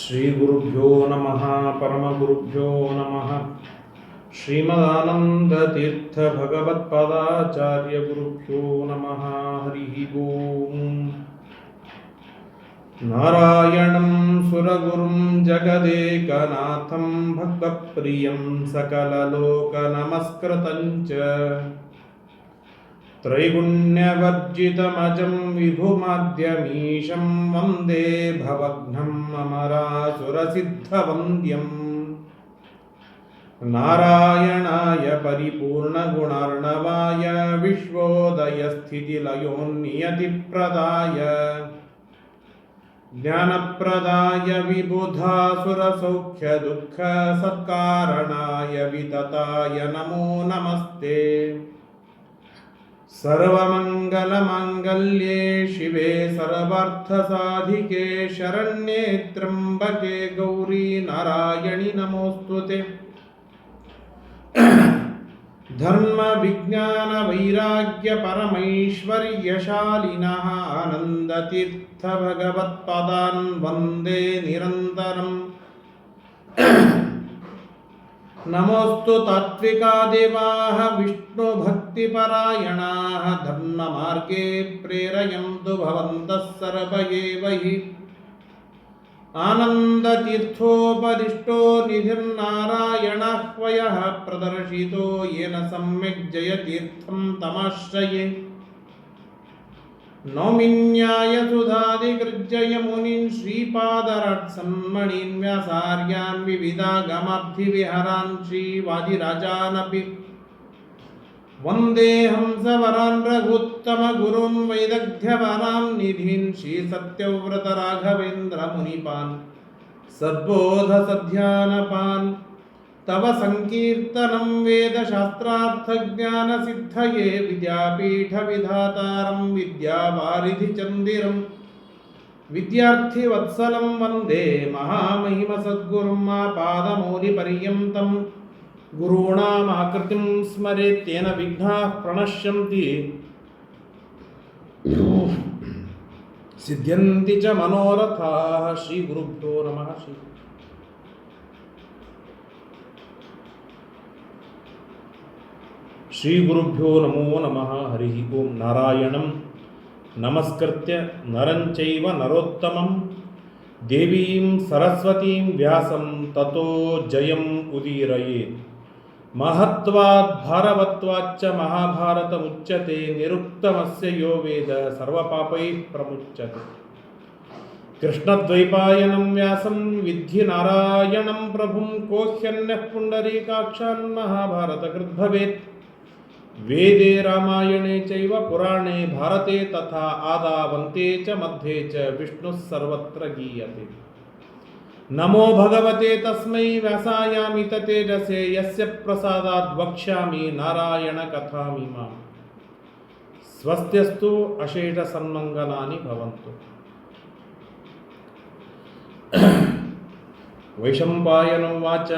ಶ್ರೀ ಗುರುಭ್ಯೋ ನಮಃ ಪರಮಗುರುಭ್ಯೋ ನಮಃ. ಶ್ರೀಮದಾನಂದತೀರ್ಥ ಭಗವತ್ಪಾದಾಚಾರ್ಯ ಗುರುಭ್ಯೋ ನಮಃ. ಹರಿ ಓಂ. ನಾರಾಯಣಂ ಸುರಗುರುಂ ಜಗದೇಕನಾಥಂ ಭಕ್ತಪ್ರಿಯಂ ಸಕಲಲೋಕನಮಸ್ಕೃತಂಚ ತ್ರೈಗುಣ್ಯವರ್ಜಿತಮಜಂ ವಿಭುಮಾದ್ಯಮೀಶಂ ವಂದೇ ಭವಘ್ನಂ ಅಮರಾಸುರಸಿದ್ಧವಂದ್ಯಂ. ನಾರಾಯಣಾಯ ಪರಿಪೂರ್ಣಗುಣಾರ್ಣವಾಯ ವಿಶ್ವೋದಯಸ್ಥಿತಿಲಯೋನ್ನಿಯತಿಪ್ರದಾಯ ಜ್ಞಾನಪ್ರದಾಯ ವಿಬುಧಾಸುರಸೌಖ್ಯದುಃಖಸತ್ಕಾರಣಾಯ ವಿತತಾಯ ನಮೋ ನಮಸ್ತೆ. ಸರ್ವಮಂಗಲಮಾಂಗಲ್ಯೆ ಶಿವೆ ಸರ್ವಾರ್ಥಸಾಧಿಕೆ ಶರಣ್ಯೆ ತ್ರ್ಯಂಬಕೆ ಗೌರಿ ನಾರಾಯಣಿ ನಮೋಸ್ತುತೆ. ಧರ್ಮ ವಿಜ್ಞಾನ ವೈರಾಗ್ಯ ಪರಮೈಶ್ವರ್ಯಶಾಲಿನಃ ಆನಂದತೀರ್ಥ ಭಗವತ್ಪಾದಾನ್ ವಂದೇ ನಿರಂತರಂ. ನಮೋಸ್ತು ತಾತ್ವಿಕಾ ದೇವಾಃ ವಿಷ್ಣು ಭಕ್ತಿಪರಾಯಣಾಃ ಧರ್ಮ ಮಾರ್ಗೇ ಪ್ರೇರಯಂತು ಭವಂತಃ ಸರ್ವ ಏವ ಹಿ. ಆನಂದತೀರ್ಥೋಪದಿಷ್ಟೋ ನಿಧಿರ್ನಾರಾಯಣಃ ವಯಃ ಪ್ರದರ್ಶಿತೋ ಯೇನ ಸಮ್ಯಕ್ ಜಯತೀರ್ಥಂ ತಮಾಶ್ರಯೇ. ನೌಮಿನ್ಯಾಯಸುಧಾದಿಗೃಜ್ಜಯ ಮುನೀನ್ ಶ್ರೀಪಾದರಾಟ್ ಸನ್ಮಣೀನ್ ವ್ಯಾಸಾರ್ಯಾನ್ ವಿವಿಧಾಗಮಾಬ್ಧಿವಿಹರಾನ್ ಶ್ರೀವಾದಿರಾಜಾನಪಿ ವಂದೇ ಹಂಸವರಾನ್ ರಘುತ್ತಮ ಗುರುನ್ ವೈದಗ್ಧ್ಯವರಾನ್ ನಿಧೀನ್ ಶ್ರೀ ಸತ್ಯವ್ರತ ರಾಘವೇಂದ್ರ ಮುನಿಪಾನ್ ಸದ್ಬೋಧ ಸಧ್ಯಾನಪಾನ್. ತವ ಸಂಕೀರ್ತನಂ ವೇದ ಶಾಸ್ತ್ರಾರ್ಥ ಜ್ಞಾನ ಸಿದ್ಧಯೇ ವಿದ್ಯಾಪೀಠ ವಿಧಾತಾರಂ ವಿದ್ಯಾವಾರಿಧಿ ಚಂದಿರಂ. ವಿದ್ಯಾರ್ಥಿ ವತ್ಸಲಂ ವಂದೇ ಮಹಾಮಹಿಮ ಸದ್ಗುರುಂ ಪಾದಮೂಲಿ ಪರ್ಯಂತಂ. ಗುರುಣಾಂ ಆಕೃತಿಂ ಸ್ಮರೇತ್ತೇನ ವಿಘ್ನಾಃ ಪ್ರಣಶ್ಯಂತಿ ಸಿದ್ಧ್ಯಂತಿ ಚ ಮನೋರಥಾಃ. ಶ್ರೀ ಗುರುಭ್ಯೋ ನಮಃ. ಶ್ರೀ ಗುರುಭ್ಯೋ ನಮೋ ನಮಃ. ಹರಿ ಓಂ. ನಾರಾಯಣಂ ನಮಸ್ಕೃತ್ಯ ನರಂ ಚೈವ ನರೋತ್ತಮಂ ದೇವೀಂ ಸರಸ್ವತೀಂ ವ್ಯಾಸಂ ತತೋ ಜಯಂ ಉದೀರಯೇತ್. ಮಹತ್ವಾದ್ ಭಾರವತ್ವಾಚ್ಚ ಮಹಾಭಾರತ ಮುಚ್ಯತೆ ನಿರುಕ್ತಮಸ್ಯ ಯೋ ವೇದ ಸರ್ವಪಾಪೈಃ ಪ್ರಮುಚ್ಯತೆ. ಕೃಷ್ಣದ್ವೈಪಾಯನಂ ವ್ಯಾಸಂ ವಿದ್ಧಿ ನಾರಾಯಣಂ ಪ್ರಭುಂ ಕೋಹ್ಯನ್ಯಃ ಪುಂಡರೀಕಾಕ್ಷಾನ್ ಮಹಾಭಾರತ ಕೃದ್ಭವೇತ್. ವೇದೇ ರಾಮಾಯಣೇ ಚೈವ ಪುರಾಣೇ ಭಾರತೆ ತಥಾ ಆದಾವಂತೆ ಚ ಮಧ್ಯೆ ಚ ವಿಷ್ಣುಃ ಸರ್ವತ್ರ ಗೀಯತೆ. ನಮೋ ಭಗವತೆ ತಸ್ಮೈ ವ್ಯಾಸಾಯಾಮಿತ ತೇಜಸೇ ಯಸ್ಯ ಪ್ರಸಾದಾದ್ ವಕ್ಷ್ಯಾಮಿ ನಾರಾಯಣ ಕಥಾಮಿಮಾಂ. ಸ್ವಸ್ತ್ಯಸ್ತು ಅಶೇಷ ಸನ್ಮಂಗಲಾನಿ ಭವಂತು. ವೈಶಂಪಾಯನೋವಾಚ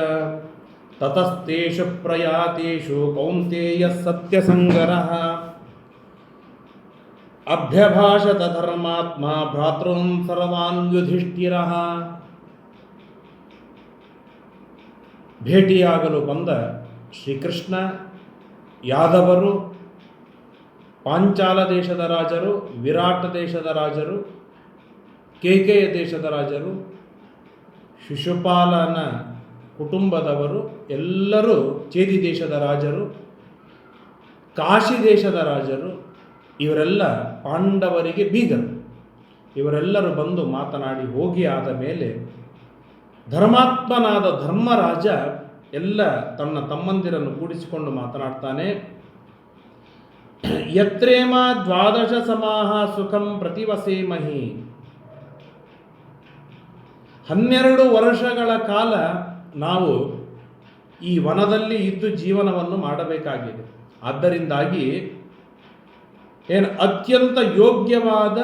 ತತಸ್ತೇಷು ಪ್ರಯಾತೇಷು ಕೌಂತೇಯ ಸತ್ಯಸಂಗರಃ ಅಭ್ಯಭಾಷತ ಧರ್ಮಾತ್ಮ ಭ್ರಾತॄನ್ ಸರ್ವಾನ್ ಯುಧಿಷ್ಠಿರಃ. ಭೇಟಿಯಾಗಲು ಬಂದ ಶ್ರೀಕೃಷ್ಣ, ಯಾದವರು, ಪಾಂಚಾಲ ದೇಶದ ರಾಜರು, ವಿರಾಟ ದೇಶದ ರಾಜರು, ಕೇಕೆಯ ದೇಶದ ರಾಜರು, ಶಿಶುಪಾಲನ ಕುಟುಂಬದವರು ಎಲ್ಲರೂ, ಚೇದಿ ದೇಶದ ರಾಜರು, ಕಾಶಿ ದೇಶದ ರಾಜರು, ಇವರೆಲ್ಲ ಪಾಂಡವರಿಗೆ ಬೀಗರು. ಇವರೆಲ್ಲರೂ ಬಂದು ಮಾತನಾಡಿ ಹೋಗಿ ಆದ ಮೇಲೆ ಧರ್ಮಾತ್ಮನಾದ ಧರ್ಮರಾಜ ಎಲ್ಲ ತನ್ನ ತಮ್ಮಂದಿರನ್ನು ಕೂಡಿಸಿಕೊಂಡು ಮಾತನಾಡ್ತಾನೆ. ಯತ್ರೇಮ ದ್ವಾದಶ ಸಮಾಹ ಸುಖಂ ಪ್ರತಿವಸೇಮಹಿ. 12 ವರ್ಷಗಳ ಕಾಲ ನಾವು ಈ ವನದಲ್ಲಿ ಇದ್ದು ಜೀವನವನ್ನು ಮಾಡಬೇಕಾಗಿದೆ. ಆದ್ದರಿಂದಾಗಿ ಅತ್ಯಂತ ಯೋಗ್ಯವಾದ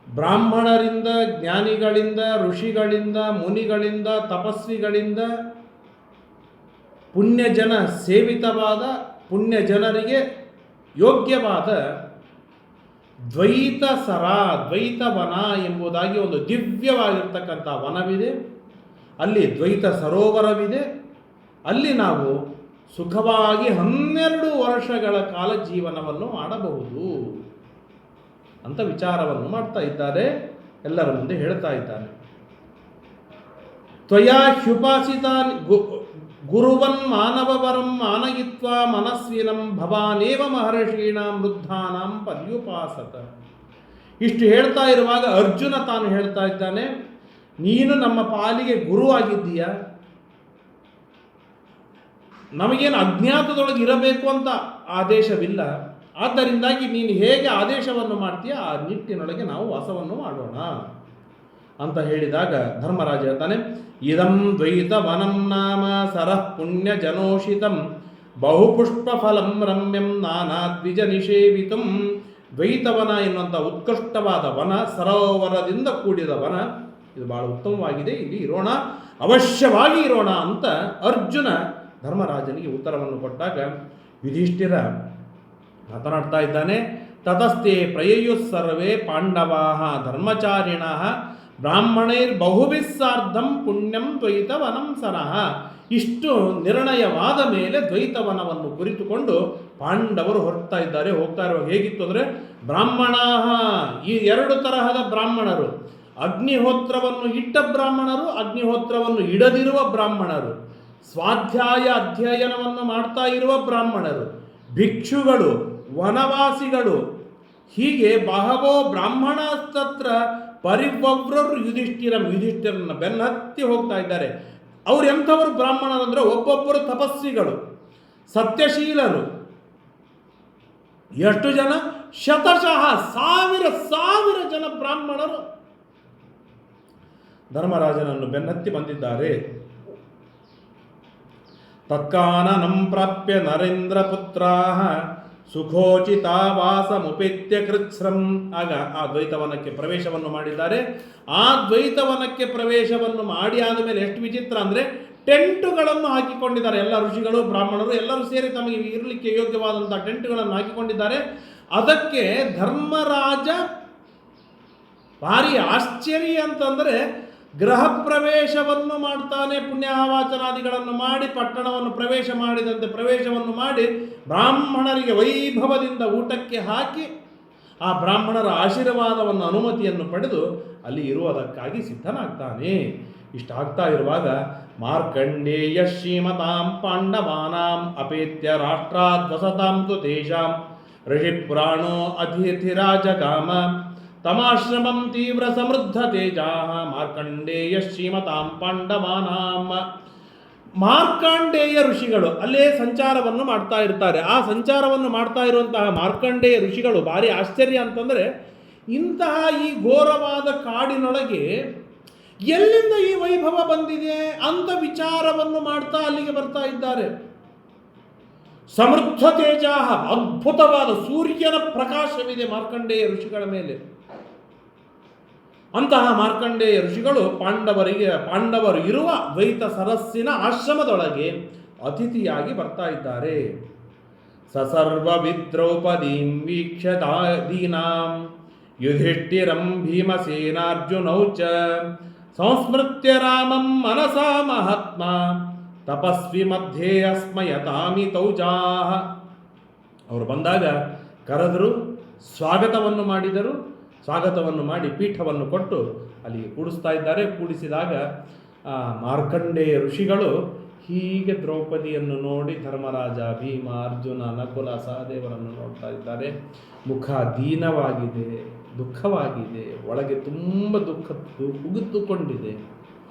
ಬ್ರಾಹ್ಮಣರಿಂದ, ಜ್ಞಾನಿಗಳಿಂದ, ಋಷಿಗಳಿಂದ, ಮುನಿಗಳಿಂದ, ತಪಸ್ವಿಗಳಿಂದ, ಪುಣ್ಯಜನ ಸೇವಿತವಾದ ಪುಣ್ಯ ಜನರಿಗೆ ಯೋಗ್ಯವಾದ ದ್ವೈತ ಸರ, ದ್ವೈತ ವನ ಎಂಬುದಾಗಿ ಒಂದು ದಿವ್ಯವಾಗಿರ್ತಕ್ಕಂಥ ವನವಿದೆ. ಅಲ್ಲಿ ದ್ವೈತ ಸರೋವರವಿದೆ. ಅಲ್ಲಿ ನಾವು ಸುಖವಾಗಿ 12 ವರ್ಷಗಳ ಕಾಲ ಜೀವನವನ್ನು ಮಾಡಬಹುದು ಅಂತ ವಿಚಾರವನ್ನು ಮಾಡ್ತಾ ಇದ್ದಾರೆ, ಎಲ್ಲರ ಮುಂದೆ ಹೇಳ್ತಾ ಇದ್ದಾನೆ. ತ್ವಯಾ ಹ್ಯುಪಾಸಿತಾನ್ ಗುರುವನ್ ಮಾನವವರಂ ಮಾನಯಿತ್ವ ಮನಸ್ವಿನಂ ಭವಾನೇವ ಮಹರ್ಷೀಣಾಂ ವೃದ್ಧಾನಾಂ ಪರ್ಯುಪಾಸತ. ಇಷ್ಟು ಹೇಳ್ತಾ ಇರುವಾಗ ಅರ್ಜುನ ತಾನು ಹೇಳ್ತಾ ಇದ್ದಾನೆ, ನೀನು ನಮ್ಮ ಪಾಲಿಗೆ ಗುರು ಆಗಿದ್ದೀಯ, ನಮಗೇನು ಅಜ್ಞಾತದೊಳಗೆ ಇರಬೇಕು ಅಂತ ಆದೇಶವಿಲ್ಲ, ಆದ್ದರಿಂದಾಗಿ ನೀನು ಹೇಗೆ ಆದೇಶವನ್ನು ಮಾಡ್ತೀಯ ಆ ನಿಟ್ಟಿನೊಳಗೆ ನಾವು ವಾಸವನ್ನು ಮಾಡೋಣ ಅಂತ ಹೇಳಿದಾಗ ಧರ್ಮರಾಜ ಹೇಳ್ತಾನೆ, ಇದಂ ದ್ವೈತ ವನಂ ನಾಮ ಸರಃ ಪುಣ್ಯ ಜನೋಷಿತಂ ಬಹುಪುಷ್ಪ ಫಲಂ ರಮ್ಯಂ ನಾನಾ ದ್ವಿಜ ನಿಷೇವಿತಂ. ದ್ವೈತವನ ಎನ್ನುವಂಥ ಉತ್ಕೃಷ್ಟವಾದ ವನ, ಸರೋವರದಿಂದ ಕೂಡಿದ ವನ, ಇದು ಬಹಳ ಉತ್ತಮವಾಗಿದೆ, ಇಲ್ಲಿ ಇರೋಣ, ಅವಶ್ಯವಾಗಿ ಇರೋಣ ಅಂತ ಅರ್ಜುನ ಧರ್ಮರಾಜನಿಗೆ ಉತ್ತರವನ್ನು ಕೊಟ್ಟಾಗ ಯುಧಿಷ್ಠಿರ ಮಾತನಾಡ್ತಾ ಇದ್ದಾನೆ. ತತಸ್ತೆ ಪ್ರಯಯುಃ ಸರ್ವೇ ಪಾಂಡವಾಃ ಧರ್ಮಚಾರಿಣಃ ಬ್ರಾಹ್ಮಣೈರ್ಬಹುಭಿಸ್ಸಾರ್ಧಂ ಪುಣ್ಯಂ ದ್ವೈತವನಂ ಸರಃ. ಇಷ್ಟು ನಿರ್ಣಯವಾದ ಮೇಲೆ ದ್ವೈತವನವನ್ನು ಕುರಿತುಕೊಂಡು ಪಾಂಡವರು ಹೋಗ್ತಾ ಇರುವಾಗ ಹೇಗಿತ್ತು ಅಂದರೆ, ಬ್ರಾಹ್ಮಣಾಃ, ಈ 2 ತರಹದ ಬ್ರಾಹ್ಮಣರು, ಅಗ್ನಿಹೋತ್ರವನ್ನು ಇಟ್ಟ ಬ್ರಾಹ್ಮಣರು, ಅಗ್ನಿಹೋತ್ರವನ್ನು ಇಡದಿರುವ ಬ್ರಾಹ್ಮಣರು, ಸ್ವಾಧ್ಯಾಯ ಅಧ್ಯಯನವನ್ನು ಮಾಡ್ತಾ ಇರುವ ಬ್ರಾಹ್ಮಣರು, ಭಿಕ್ಷುಗಳು, ವನವಾಸಿಗಳು, ಹೀಗೆ ಬಹವೋ ಬ್ರಾಹ್ಮಣಸ್ತತ್ರ ಪರಿವವ್ರರು ಯುಧಿಷ್ಠಿರನ್ನ ಬೆನ್ನತ್ತಿ ಹೋಗ್ತಾ ಇದ್ದಾರೆ. ಅವ್ರು ಎಂಥವರು ಬ್ರಾಹ್ಮಣರು ಅಂದರೆ, ಒಬ್ಬೊಬ್ಬರು ತಪಸ್ವಿಗಳು, ಸತ್ಯಶೀಲರು. ಎಷ್ಟು ಜನ? ಶತಶಃ, ಸಾವಿರ ಜನ ಬ್ರಾಹ್ಮಣರು ಧರ್ಮರಾಜನನ್ನು ಬೆನ್ನತ್ತಿ ಬಂದಿದ್ದಾರೆ. ತತ್ಕಾನನಂ ಪ್ರಾಪ್ಯ ನರೇಂದ್ರ ಪುತ್ರಾಃ ಸುಖೋಚಿತಾವಾಸಮುಪೇತ್ಯ ಕೃತ್ಸ್ರಂ. ಆಗ ಆ ದ್ವೈತವನಕ್ಕೆ ಪ್ರವೇಶವನ್ನು ಮಾಡಿದ್ದಾರೆ. ಆ ದ್ವೈತವನಕ್ಕೆ ಪ್ರವೇಶವನ್ನು ಮಾಡಿ ಆದಮೇಲೆ ಎಷ್ಟು ವಿಚಿತ್ರ ಅಂದರೆ, ಟೆಂಟುಗಳನ್ನು ಹಾಕಿಕೊಂಡಿದ್ದಾರೆ. ಎಲ್ಲ ಋಷಿಗಳು, ಬ್ರಾಹ್ಮಣರು ಎಲ್ಲರೂ ಸೇರಿ ತಮಗೆ ಇರಲಿಕ್ಕೆ ಯೋಗ್ಯವಾದಂಥ ಟೆಂಟುಗಳನ್ನು ಹಾಕಿಕೊಂಡಿದ್ದಾರೆ. ಅದಕ್ಕೆ ಧರ್ಮರಾಜ ಭಾರಿ ಆಶ್ಚರ್ಯ ಅಂತಂದರೆ, ಗೃಹ ಪ್ರವೇಶವನ್ನು ಮಾಡ್ತಾನೆ, ಪುಣ್ಯಾಹವಾಚನಾದಿಗಳನ್ನು ಮಾಡಿ ಪಟ್ಟಣವನ್ನು ಪ್ರವೇಶ ಮಾಡಿದಂತೆ ಪ್ರವೇಶವನ್ನು ಮಾಡಿ ಬ್ರಾಹ್ಮಣರಿಗೆ ವೈಭವದಿಂದ ಊಟಕ್ಕೆ ಹಾಕಿ ಆ ಬ್ರಾಹ್ಮಣರ ಆಶೀರ್ವಾದವನ್ನು, ಅನುಮತಿಯನ್ನು ಪಡೆದು ಅಲ್ಲಿ ಇರುವುದಕ್ಕಾಗಿ ಸಿದ್ಧನಾಗ್ತಾನೆ. ಇಷ್ಟಾಗ್ತಾ ಇರುವಾಗ ಮಾರ್ಕಂಡೇಯ ಶ್ರೀಮತಾಂ ಪಾಂಡವಾನಾಂ ಅಪೇತ್ಯ ರಾಷ್ಟ್ರಾದ್ವಸತಾಂ ತು ತೇಷಾಂ ಋಷಿಪುರಾಣೋ ಅತಿಥಿರಾಜಗಾಮ ತಮಾಶ್ರಮಂ ತೀವ್ರ ಸಮೃದ್ಧ ತೇಜಾಃ ಮಾರ್ಕಂಡೇಯ ಶ್ರೀಮತಾಂ ಪಾಂಡವಾನಾಂ. ಮಾರ್ಕಂಡೇಯ ಋಷಿಗಳು ಅಲ್ಲೇ ಸಂಚಾರವನ್ನು ಮಾಡ್ತಾ ಇರ್ತಾರೆ. ಆ ಸಂಚಾರವನ್ನು ಮಾಡ್ತಾ ಇರುವಂತಹ ಮಾರ್ಕಂಡೇಯ ಋಷಿಗಳು ಭಾರಿ ಆಶ್ಚರ್ಯ ಅಂತಂದರೆ, ಇಂತಹ ಈ ಘೋರವಾದ ಕಾಡಿನೊಳಗೆ ಎಲ್ಲಿಂದ ಈ ವೈಭವ ಬಂದಿದೆ ಅಂತ ವಿಚಾರವನ್ನು ಮಾಡ್ತಾ ಅಲ್ಲಿಗೆ ಬರ್ತಾ ಇದ್ದಾರೆ. ಸಮೃದ್ಧ ತೇಜಾಃ, ಅದ್ಭುತವಾದ ಸೂರ್ಯನ ಪ್ರಕಾಶವಿದೆ ಮಾರ್ಕಂಡೇಯ ಋಷಿಗಳ ಮೇಲೆ. ಅಂತಹ ಮಾರ್ಕಂಡೇಯ ಋಷಿಗಳು ಪಾಂಡವರು ಇರುವ ದ್ವೈತ ಸರಸ್ಸಿನ ಆಶ್ರಮದೊಳಗೆ ಅತಿಥಿಯಾಗಿ ಬರ್ತಾ ಇದ್ದಾರೆ. ಸಸರ್ವವಿದ್ ದ್ರೌಪದೀಂ ವೀಕ್ಷ್ಯ ದೀನಾಂ ಯುಧಿಷ್ಠಿರಂ ಭೀಮಸೇನಾರ್ಜುನೌ ಚ ಸಂಸ್ಮೃತ್ಯ ರಾಮಂ ಮನಸಾ ಮಹಾತ್ಮ ತಪಸ್ವಿ ಮಧ್ಯೆ ಅಸ್ಮಯತಾಮಿ ತೌಜಾಃ. ಅವರು ಬಂದಾಗ ಕರೆದರು, ಸ್ವಾಗತವನ್ನು ಮಾಡಿದರು. ಸ್ವಾಗತವನ್ನು ಮಾಡಿ ಪೀಠವನ್ನು ಕೊಟ್ಟು ಅಲ್ಲಿಗೆ ಕೂಡಿಸ್ತಾ ಇದ್ದಾರೆ. ಕೂಡಿಸಿದಾಗ ಮಾರ್ಕಂಡೇಯ ಋಷಿಗಳು ಹೀಗೆ ದ್ರೌಪದಿಯನ್ನು ನೋಡಿ ಧರ್ಮರಾಜ, ಭೀಮ, ಅರ್ಜುನ, ನಕುಲ, ಸಹದೇವರನ್ನು ನೋಡ್ತಾ ಇದ್ದಾರೆ. ಮುಖ ದೀನವಾಗಿದೆ, ದುಃಖವಾಗಿದೆ, ಒಳಗೆ ತುಂಬ ದುಃಖ ಉಗುತ್ತುಕೊಂಡಿದೆ.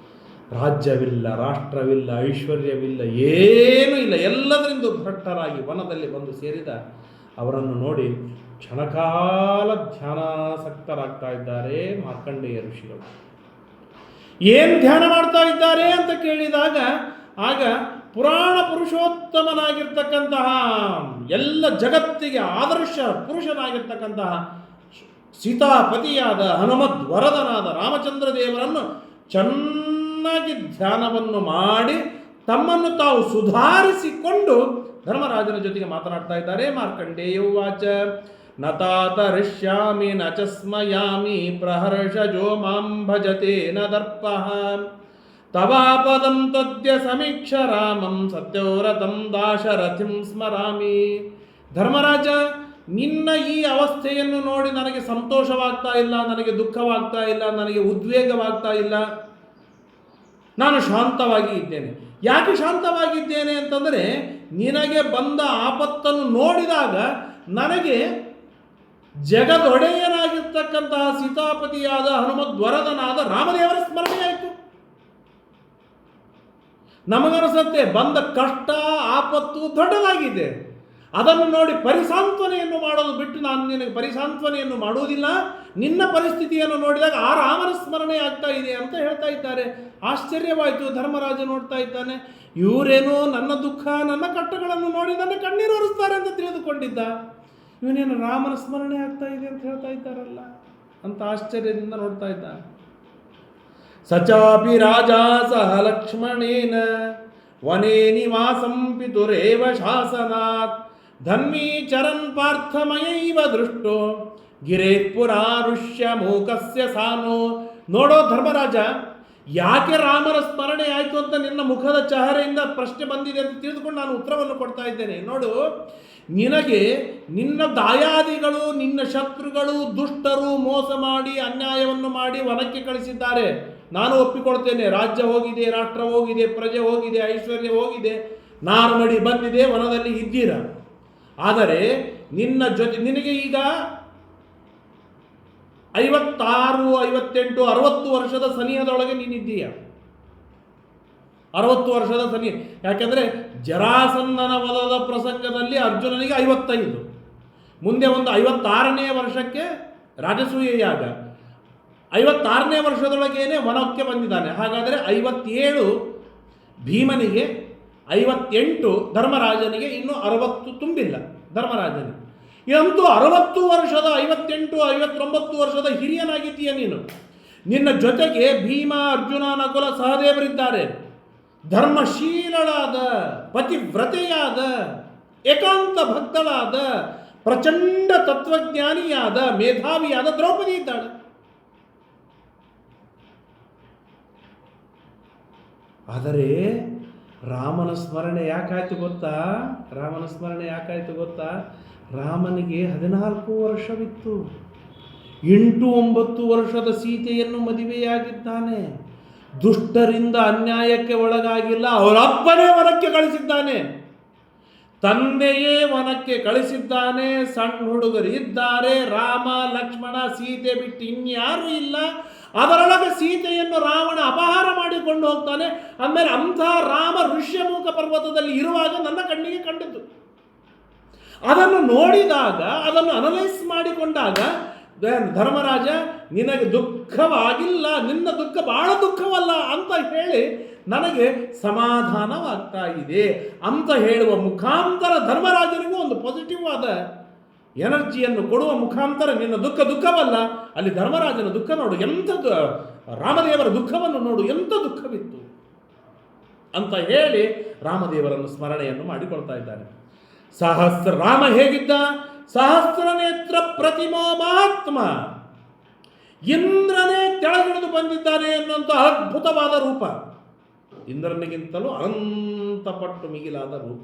ರಾಜ್ಯವಿಲ್ಲ, ರಾಷ್ಟ್ರವಿಲ್ಲ, ಐಶ್ವರ್ಯವಿಲ್ಲ, ಏನೂ ಇಲ್ಲ, ಎಲ್ಲದರಿಂದ ಭ್ರಷ್ಟರಾಗಿ ವನದಲ್ಲಿ ಬಂದು ಸೇರಿದ ಅವರನ್ನು ನೋಡಿ ಕ್ಷಣಕಾಲ ಧ್ಯಾನಾಸಕ್ತರಾಗ್ತಾ ಇದ್ದಾರೆ ಮಾರ್ಕಂಡೇಯ ಋಷಿಗಳು. ಏನು ಧ್ಯಾನ ಮಾಡ್ತಾ ಇದ್ದಾರೆ ಅಂತ ಕೇಳಿದಾಗ ಆಗ ಪುರಾಣ ಪುರುಷೋತ್ತಮನಾಗಿರ್ತಕ್ಕಂತಹ, ಎಲ್ಲ ಜಗತ್ತಿಗೆ ಆದರ್ಶ ಪುರುಷನಾಗಿರ್ತಕ್ಕಂತಹ ಸೀತಾಪತಿಯಾದ ಹನುಮದ್ ವರದನಾದ ರಾಮಚಂದ್ರ ದೇವರನ್ನು ಚೆನ್ನಾಗಿ ಧ್ಯಾನವನ್ನು ಮಾಡಿ ತಮ್ಮನ್ನು ತಾವು ಸುಧಾರಿಸಿಕೊಂಡು ಧರ್ಮರಾಜನ ಜೊತೆಗೆ ಮಾತನಾಡ್ತಾ ಇದ್ದಾರೆ. ಮಾರ್ಕಂಡೇಯ ಉವಾಚ ನ ತಾತರಿಷ್ಯಾಮಿ ನ ಚ ಸ್ಮಯಾಮಿ ಪ್ರಹರ್ಷಜೋ ಮಾಂ ಭಜತೆ ನ ದರ್ಪಃ ತವಾಪದಂ ತದ್ಯ ಸಮೀಕ್ಷ ರಾಮಂ ಸತ್ಯವ್ರತಂ ದಾಶರಥಿಂ ಸ್ಮರಾಮಿ. ಧರ್ಮರಾಜ, ನಿನ್ನ ಈ ಅವಸ್ಥೆಯನ್ನು ನೋಡಿ ನನಗೆ ಸಂತೋಷವಾಗ್ತಾ ಇಲ್ಲ, ನನಗೆ ದುಃಖವಾಗ್ತಾ ಇಲ್ಲ, ನನಗೆ ಉದ್ವೇಗವಾಗ್ತಾ ಇಲ್ಲ. ನಾನು ಶಾಂತವಾಗಿ ಇದ್ದೇನೆ. ಯಾಕೆ ಶಾಂತವಾಗಿದ್ದೇನೆ ಅಂತಂದರೆ, ನಿನಗೆ ಬಂದ ಆಪತ್ತನ್ನು ನೋಡಿದಾಗ ನನಗೆ ಜಗದೊಡೆಯನಾಗಿರ್ತಕ್ಕಂತಹ ಸೀತಾಪತಿಯಾದ ಹನುಮದ್ವರದನಾದ ರಾಮದೇವರ ಸ್ಮರಣೆ ಆಯಿತು. ನಮಗನಿಸುತ್ತೆ ಬಂದ ಕಷ್ಟ ಆಪತ್ತು ದೊಡ್ಡದಾಗಿದೆ, ಅದನ್ನು ನೋಡಿ ಪರಿಸಾಂತ್ವನೆಯನ್ನು ಮಾಡೋದು ಬಿಟ್ಟು ನಾನು ನಿನಗೆ ಪರಿಸಾಂತ್ವನೆಯನ್ನು ಮಾಡುವುದಿಲ್ಲ. ನಿನ್ನ ಪರಿಸ್ಥಿತಿಯನ್ನು ನೋಡಿದಾಗ ಆ ರಾಮನ ಸ್ಮರಣೆ ಆಗ್ತಾ ಇದೆ ಅಂತ ಹೇಳ್ತಾ ಇದ್ದಾರೆ. ಆಶ್ಚರ್ಯವಾಯಿತು. ಧರ್ಮರಾಜ ನೋಡ್ತಾ ಇದ್ದಾನೆ, ಇವರೇನೋ ನನ್ನ ದುಃಖ ನನ್ನ ಕಷ್ಟಗಳನ್ನು ನೋಡಿ ನನ್ನ ಕಣ್ಣೀರು ಒರೆಸ್ತಾರೆ ಅಂತ ತಿಳಿದುಕೊಂಡಿದ್ದ, ಇವನೇನು ರಾಮನ ಸ್ಮರಣೆ ಆಗ್ತಾ ಇದೆ ಅಂತ ಹೇಳ್ತಾ ಇದ್ದಾರಲ್ಲ ಅಂತ ಆಶ್ಚರ್ಯದಿಂದ ನೋಡ್ತಾ ಇದ್ದಾನೆ. ಸಚಾಪಿ ರಾಜ ಸಹ ಲಕ್ಷ್ಮಣೇನ ವನೇ ನಿವಾಸಂ ಪಿತುರೇವ ಶಾಸನಾತ್ ಧನ್ವೀ ಚರನ್ ಪಾರ್ಥಮಯೈವ ದೃಷ್ಟೋ ಗಿರೇ ಪುರಾರುಷ್ಯ ಮೂಕಸ್ಯ ಸಾನೋ. ನೋಡೋ ಧರ್ಮರಾಜ, ಯಾಕೆ ರಾಮನ ಸ್ಮರಣೆ ಆಯಿತು ಅಂತ ನಿನ್ನ ಮುಖದ ಚಹರೆಯಿಂದ ಪ್ರಶ್ನೆ ಬಂದಿದೆ ಅಂತ ತಿಳಿದುಕೊಂಡು ನಾನು ಉತ್ತರವನ್ನು ಕೊಡ್ತಾ ಇದ್ದೇನೆ. ನೋಡು, ನಿನಗೆ ನಿನ್ನ ದಾಯಾದಿಗಳು, ನಿನ್ನ ಶತ್ರುಗಳು, ದುಷ್ಟರು ಮೋಸ ಮಾಡಿ ಅನ್ಯಾಯವನ್ನು ಮಾಡಿ ವನಕ್ಕೆ ಕಳಿಸಿದ್ದಾರೆ. ನಾನು ಒಪ್ಪಿಕೊಳ್ತೇನೆ. ರಾಜ್ಯ ಹೋಗಿದೆ, ರಾಷ್ಟ್ರ ಹೋಗಿದೆ, ಪ್ರಜೆ ಹೋಗಿದೆ, ಐಶ್ವರ್ಯ ಹೋಗಿದೆ, ನಾರ್ಮಡಿ ಬಂದಿದೆ, ವನದಲ್ಲಿ ಇದ್ದೀರ. ಆದರೆ ನಿನ್ನ ಜೊತೆ ನಿನಗೆ ಈಗ 56, 58, 60 ವರ್ಷದ ಸನಿಹದೊಳಗೆ ನೀನಿದ್ದೀಯ. 60 ವರ್ಷದ ಸನಿ. ಯಾಕೆಂದರೆ ಜರಾಸಂಧನ ವಧದ ಪ್ರಸಂಗದಲ್ಲಿ ಅರ್ಜುನನಿಗೆ 55, ಮುಂದೆ ಒಂದು 56ನೇ ವರ್ಷಕ್ಕೆ ರಾಜಸೂಯ ಯಾಗ, 56ನೇ ವರ್ಷದೊಳಗೇನೆ ವನಕ್ಕೆ ಬಂದಿದ್ದಾನೆ. ಹಾಗಾದರೆ 57 ಭೀಮನಿಗೆ, 58 ಧರ್ಮರಾಜನಿಗೆ, ಇನ್ನು 60 ತುಂಬಿಲ್ಲ ಧರ್ಮರಾಜನಿಗೆ. ಅಂತೂ 60 ವರ್ಷದ 58, 59 ವರ್ಷದ ಹಿರಿಯನಾಗಿದ್ದೀಯ ನೀನು. ನಿನ್ನ ಜೊತೆಗೆ ಭೀಮ, ಅರ್ಜುನ, ನಕುಲ, ಸಹದೇವರಿದ್ದಾರೆ. ಧರ್ಮಶೀಲಳಾದ, ಪತಿವ್ರತೆಯಾದ, ಏಕಾಂತ ಭಕ್ತಳಾದ, ಪ್ರಚಂಡ ತತ್ವಜ್ಞಾನಿಯಾದ, ಮೇಧಾವಿಯಾದ ದ್ರೌಪದಿ ಇದ್ದಾಳೆ. ಆದರೆ ರಾಮನ ಸ್ಮರಣೆ ಯಾಕಾಯ್ತು ಗೊತ್ತಾ? ರಾಮನ ಸ್ಮರಣೆ ಯಾಕಾಯ್ತು ಗೊತ್ತಾ? ರಾಮನಿಗೆ 14 ವರ್ಷವಿತ್ತು. 8-9 ವರ್ಷದ ಸೀತೆಯನ್ನು ಮದುವೆಯಾಗಿದ್ದಾನೆ. ದುಷ್ಟರಿಂದ ಅನ್ಯಾಯಕ್ಕೆ ಒಳಗಾಗಿಲ್ಲ. ಅವರಪ್ಪನೇ ವನಕ್ಕೆ ಕಳಿಸಿದ್ದಾನೆ, ತಂದೆಯೇ ವನಕ್ಕೆ ಕಳಿಸಿದ್ದಾನೆ. ಸಣ್ಣ ಹುಡುಗರು ಇದ್ದಾರೆ, ರಾಮ, ಲಕ್ಷ್ಮಣ, ಸೀತೆ ಬಿಟ್ಟು ಇನ್ಯಾರೂ ಇಲ್ಲ. ಅದರೊಳಗೆ ಸೀತೆಯನ್ನು ರಾವಣ ಅಪಹಾರ ಮಾಡಿಕೊಂಡು ಹೋಗ್ತಾನೆ. ಆಮೇಲೆ ಅಂಥ ರಾಮ ಋಷ್ಯಮುಖ ಪರ್ವತದಲ್ಲಿ ಇರುವಾಗ ನನ್ನ ಕಣ್ಣಿಗೆ ಕಂಡಿದ್ದು. ಅದನ್ನು ನೋಡಿದಾಗ, ಅದನ್ನು ಅನಲೈಸ್ ಮಾಡಿಕೊಂಡಾಗ, ಧರ್ಮರಾಜ ನಿನಗೆ ದುಃಖವಾಗಿಲ್ಲ, ನಿನ್ನ ದುಃಖ ಬಹಳ ದುಃಖವಲ್ಲ ಅಂತ ಹೇಳಿ ನನಗೆ ಸಮಾಧಾನವಾಗ್ತಾ ಇದೆ ಅಂತ ಹೇಳುವ ಮುಖಾಂತರ ಧರ್ಮರಾಜನಿಗೂ ಒಂದು ಪಾಸಿಟಿವ್ ಆದ ಎನರ್ಜಿಯನ್ನು ಕೊಡುವ ಮುಖಾಂತರ ನಿನ್ನ ದುಃಖ ದುಃಖವಲ್ಲ, ಅಲ್ಲಿ ಧರ್ಮರಾಜನ ದುಃಖ ನೋಡು ಎಂಥದ್ದು, ರಾಮದೇವರ ದುಃಖವನ್ನು ನೋಡು ಎಂಥ ದುಃಖವಿತ್ತು ಅಂತ ಹೇಳಿ ರಾಮದೇವರನ್ನು ಸ್ಮರಣೆಯನ್ನು ಮಾಡಿಕೊಳ್ತಾ ಇದ್ದಾನೆ. ರಾಮ ಹೇಗಿದ್ದ? ಸಹಸ್ರ ನೇತ್ರ ಪ್ರತಿಮಾ ಮಹಾತ್ಮ, ಇಂದ್ರನೇ ಕೆಳಗಿಳಿದು ಬಂದಿದ್ದಾನೆ ಎನ್ನುವಂಥ ಅದ್ಭುತವಾದ ರೂಪ, ಇಂದ್ರನಿಗಿಂತಲೂ ಅನಂತ ಪಟ್ಟು ಮಿಗಿಲಾದ ರೂಪ.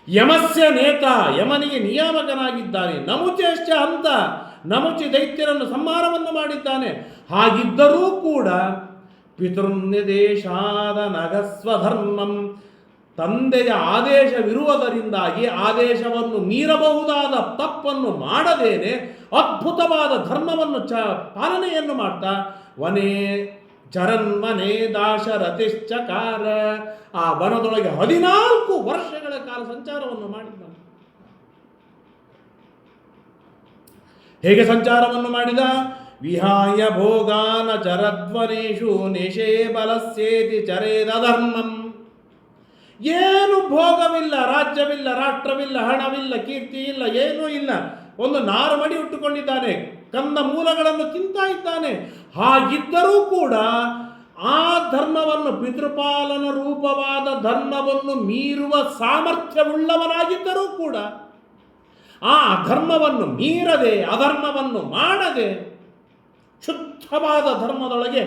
ಯಮಸ್ಯ ನೇತ, ಯಮನಿಗೆ ನಿಯಾಮಕನಾಗಿದ್ದಾನೆ. ನಮುಚೇಶ್ಚ ಅಂತ, ನಮುಚಿ ದೈತ್ಯರನ್ನು ಸಂಹಾರವನ್ನು ಮಾಡಿದ್ದಾನೆ. ಹಾಗಿದ್ದರೂ ಕೂಡ ಪಿತೃನಿದೇಶಾದ ನಗಸ್ವಧರ್ಮಂ, ತಂದೆಯ ಆದೇಶವಿರುವುದರಿಂದಾಗಿ ಆದೇಶವನ್ನು ಮೀರಬಹುದಾದ ತಪ್ಪನ್ನು ಮಾಡದೇನೆ ಅದ್ಭುತವಾದ ಧರ್ಮವನ್ನು ಪಾಲನೆಯನ್ನು ಮಾಡ್ತಾ ವನೇ ಚರನ್ಮನೆ ದಾಶರಥಿಶ್ಚಕಾರ, ಆ ವನದೊಳಗೆ 14 ವರ್ಷಗಳ ಕಾಲ ಸಂಚಾರವನ್ನು ಮಾಡಿದ್ದಾನೆ. ಹೇಗೆ ಸಂಚಾರವನ್ನು ಮಾಡಿದ? ವಿಹಾಯ ಭೋಗಾನ ಚರಧ್ವನೇಶು ನಿಶೇ ಬಲಸ್ಯೇತಿ ಚರೇದ ಧರ್ಮಂ. ಏನು ಭೋಗವಿಲ್ಲ, ರಾಜ್ಯವಿಲ್ಲ, ರಾಷ್ಟ್ರವಿಲ್ಲ, ಹಣವಿಲ್ಲ, ಕೀರ್ತಿ ಇಲ್ಲ, ಏನೂ ಇಲ್ಲ. ಒಂದು ನಾರುಮಡಿ ಉಟ್ಟುಕೊಂಡಿದ್ದಾನೆ, ಕಂದ ಮೂಲಗಳನ್ನು ತಿಂತಾ ಇದ್ದಾನೆ. ಹಾಗಿದ್ದರೂ ಕೂಡ ಆ ಧರ್ಮವನ್ನು, ಪಿತೃಪಾಲನ ರೂಪವಾದ ಧರ್ಮವನ್ನು ಮೀರುವ ಸಾಮರ್ಥ್ಯವುಳ್ಳವನಾಗಿದ್ದರೂ ಕೂಡ ಆ ಅಧರ್ಮವನ್ನು ಮೀರದೆ, ಅಧರ್ಮವನ್ನು ಮಾಡದೆ, ಶುದ್ಧವಾದ ಧರ್ಮದೊಳಗೆ